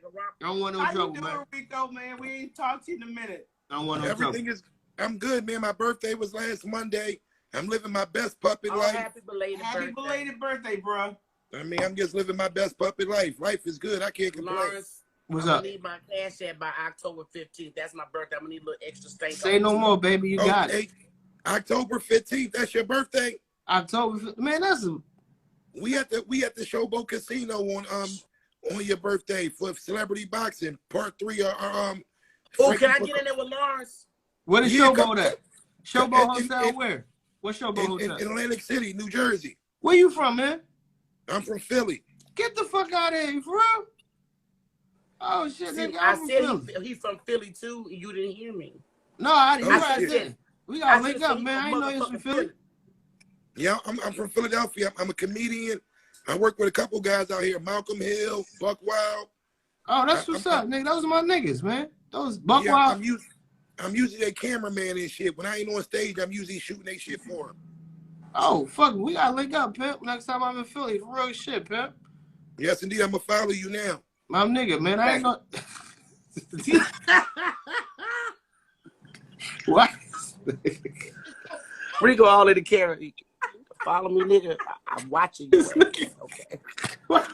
I don't want no How trouble, you man. doing, Rico, man? We ain't talked to you in a minute. I don't want no Everything trouble. is, I'm good, man. My birthday was last Monday. I'm living my best puppet Oh, life. happy belated Happy birthday. belated birthday, bro. I mean, I'm just living my best puppet life. Life is good. I can't complain. Lawrence, What's I'm up? gonna need my cash app by October 15th. That's my birthday. I'm gonna need a little extra steak. Say no more, baby. You got it. Hey, October 15th. That's your birthday. October, man. That's a We at the Showboat Casino on your birthday for Celebrity Boxing Part 3. Oh, can I get in there with Lawrence? what is Yeah, Showboat at? Showboat Hotel where? What Showboat in Hotel? Atlantic City, New Jersey. Where you from, man? I'm from Philly. Get the fuck out of here, for real. Oh shit, See, nigga. I I'm from said Philly. he from Philly too, and you didn't hear me. No, I Oh, right shit. didn't. We I gotta link should've up, said man. I he didn't know you was from motherfucking Philly. Yeah, I'm from Philadelphia. I'm a comedian. I work with a couple guys out here, Malcolm Hill, Buck Wild. Oh, that's what's up, nigga. Those are my niggas, man. Those Buck Yeah, Wild. I'm usually a cameraman and shit. When I ain't on stage, I'm usually shooting they shit for them. Oh, fuck. We gotta link up, pimp. Next time I'm in Philly. For real shit, pimp. Yes, indeed. I'm gonna follow you now. My nigga, man. I ain't gonna. What? Rico all in the camera. Follow me, nigga. I'm watching you. Okay. What?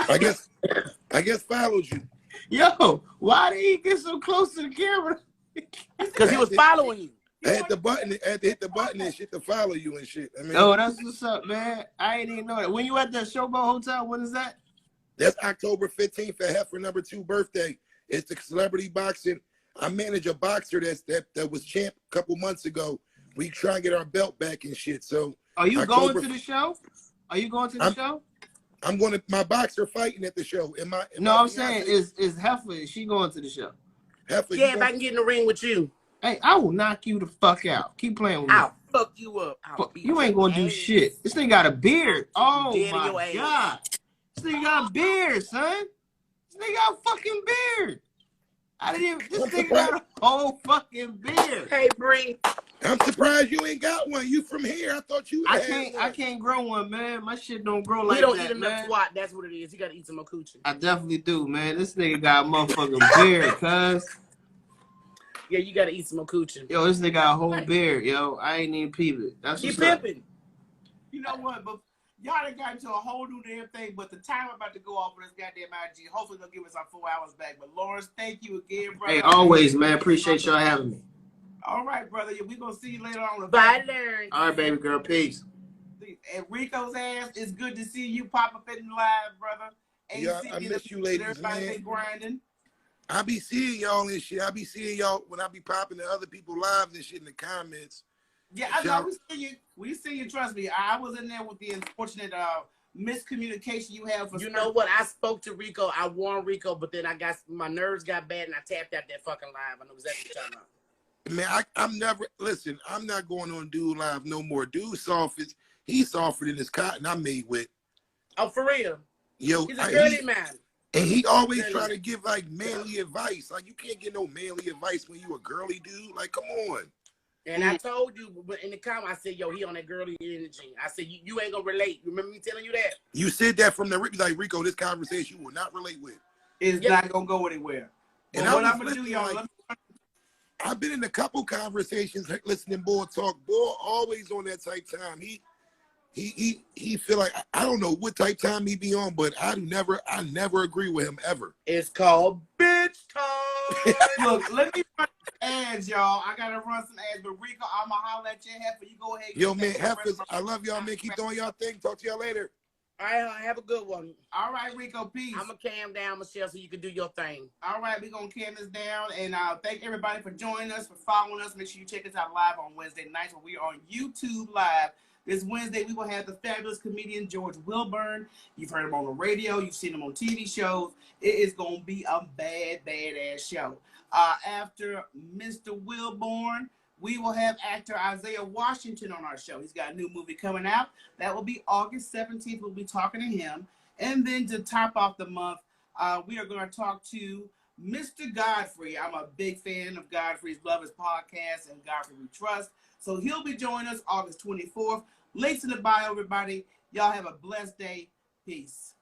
I guess followed you. Yo, why did he get so close to the camera? Because he was following you. I hit the button. I had to hit the button and shit to follow you and shit. I mean, Yo, that's what's up, man. I ain't even know that. When you at that Showboat Hotel, when is that? that's October 15th for Heifer number 2 birthday. It's the Celebrity Boxing. I manage a boxer that was champ a couple months ago. We try and get our belt back and shit. So Are you going to the show? Are you going to the show? I'm going to my boxer fighting at the show. No, I'm saying is Heifer, is she going to the show? Heifer, Yeah, if I can get in the ring with you. Hey, I will knock you the fuck out. Keep playing with me. I'll fuck you up. You ain't gonna do shit. This nigga got a beard. Oh Dead in my your ass. god. This nigga got a beard, son. This nigga got a fucking beard. I didn't even. This nigga got a whole fucking beard. Hey, Bree. I'm surprised you ain't got one. You from here? I thought you. I can't grow one, man. My shit don't grow like We don't that, eat enough man. twat. That's what it is. You gotta eat some more coochie. I definitely do, man. This nigga got a motherfucking beard, cuz. Yeah, you gotta eat some more coochie. Yo, this nigga got a whole beard, yo. I ain't even peep it. That's Keep what's up. pimping. You know what? But y'all done got into a whole new damn thing. But the time I'm about to go off of this goddamn IG, hopefully they'll give us our 4 hours back. But Lawrence, thank you again, brother. Hey, always, man. Appreciate y'all having me. All right, brother. We gonna see you later on. Bye, Larry. All right, baby girl. Peace. And Rico's ass, it's good to see you pop up in the live, brother. Yeah, I miss you ladies, Everybody man. been grinding. I be seeing y'all and shit. I be seeing y'all when I be popping to other people's lives and shit in the comments. Yeah, I know. We see you. Trust me. I was in there with the unfortunate miscommunication you have. You know what? I spoke to Rico. I warned Rico, but then my nerves got bad and I tapped out that fucking live. I know exactly what you're talking about. Man, I'm never listen. I'm not going on Dude Live no more. Dude soft is he's softer than this cotton I made with. Oh, for real? Yo, He's a girly man. And he always try to give like manly advice. Like you can't get no manly advice when you a girly dude. Like, come on. And I told you in the comment, I said, yo, he on that girly energy. I said, you ain't gonna relate. Remember me telling you that? You said that from the like Rico, this conversation you will not relate with. It's not gonna go anywhere. And what I'm gonna do, y'all. Like, I've been in a couple conversations like listening Boy talk. Boy always on that type time. He feel like I don't know what type time he be on, but I never agree with him ever. It's called bitch time. Look, let me run ads, y'all. I gotta run some ads, but Rico, I'ma holler at you, Heifer. You go ahead. Yo, man, Heifers, I love y'all, man. Keep doing y'all thing. Talk to y'all later. All right, have a good one. All right, Rico, peace. I'm gonna cam down, Michelle, so you can do your thing. All right, we're gonna cam this down, and thank everybody for joining us, for following us. Make sure you check us out live on Wednesday nights when we are on YouTube Live. This Wednesday, we will have the fabulous comedian George Wilburn. You've heard him on the radio. You've seen him on TV shows. It is going to be a badass show. After Mr. Wilburn, we will have actor Isaiah Washington on our show. He's got a new movie coming out. That will be August 17th. We'll be talking to him. And then to top off the month, we are going to talk to Mr. Godfrey. I'm a big fan of Godfrey's Love His Podcast and Godfrey We Trust. So he'll be joining us August 24th. Links in the bio, everybody. Y'all have a blessed day. Peace.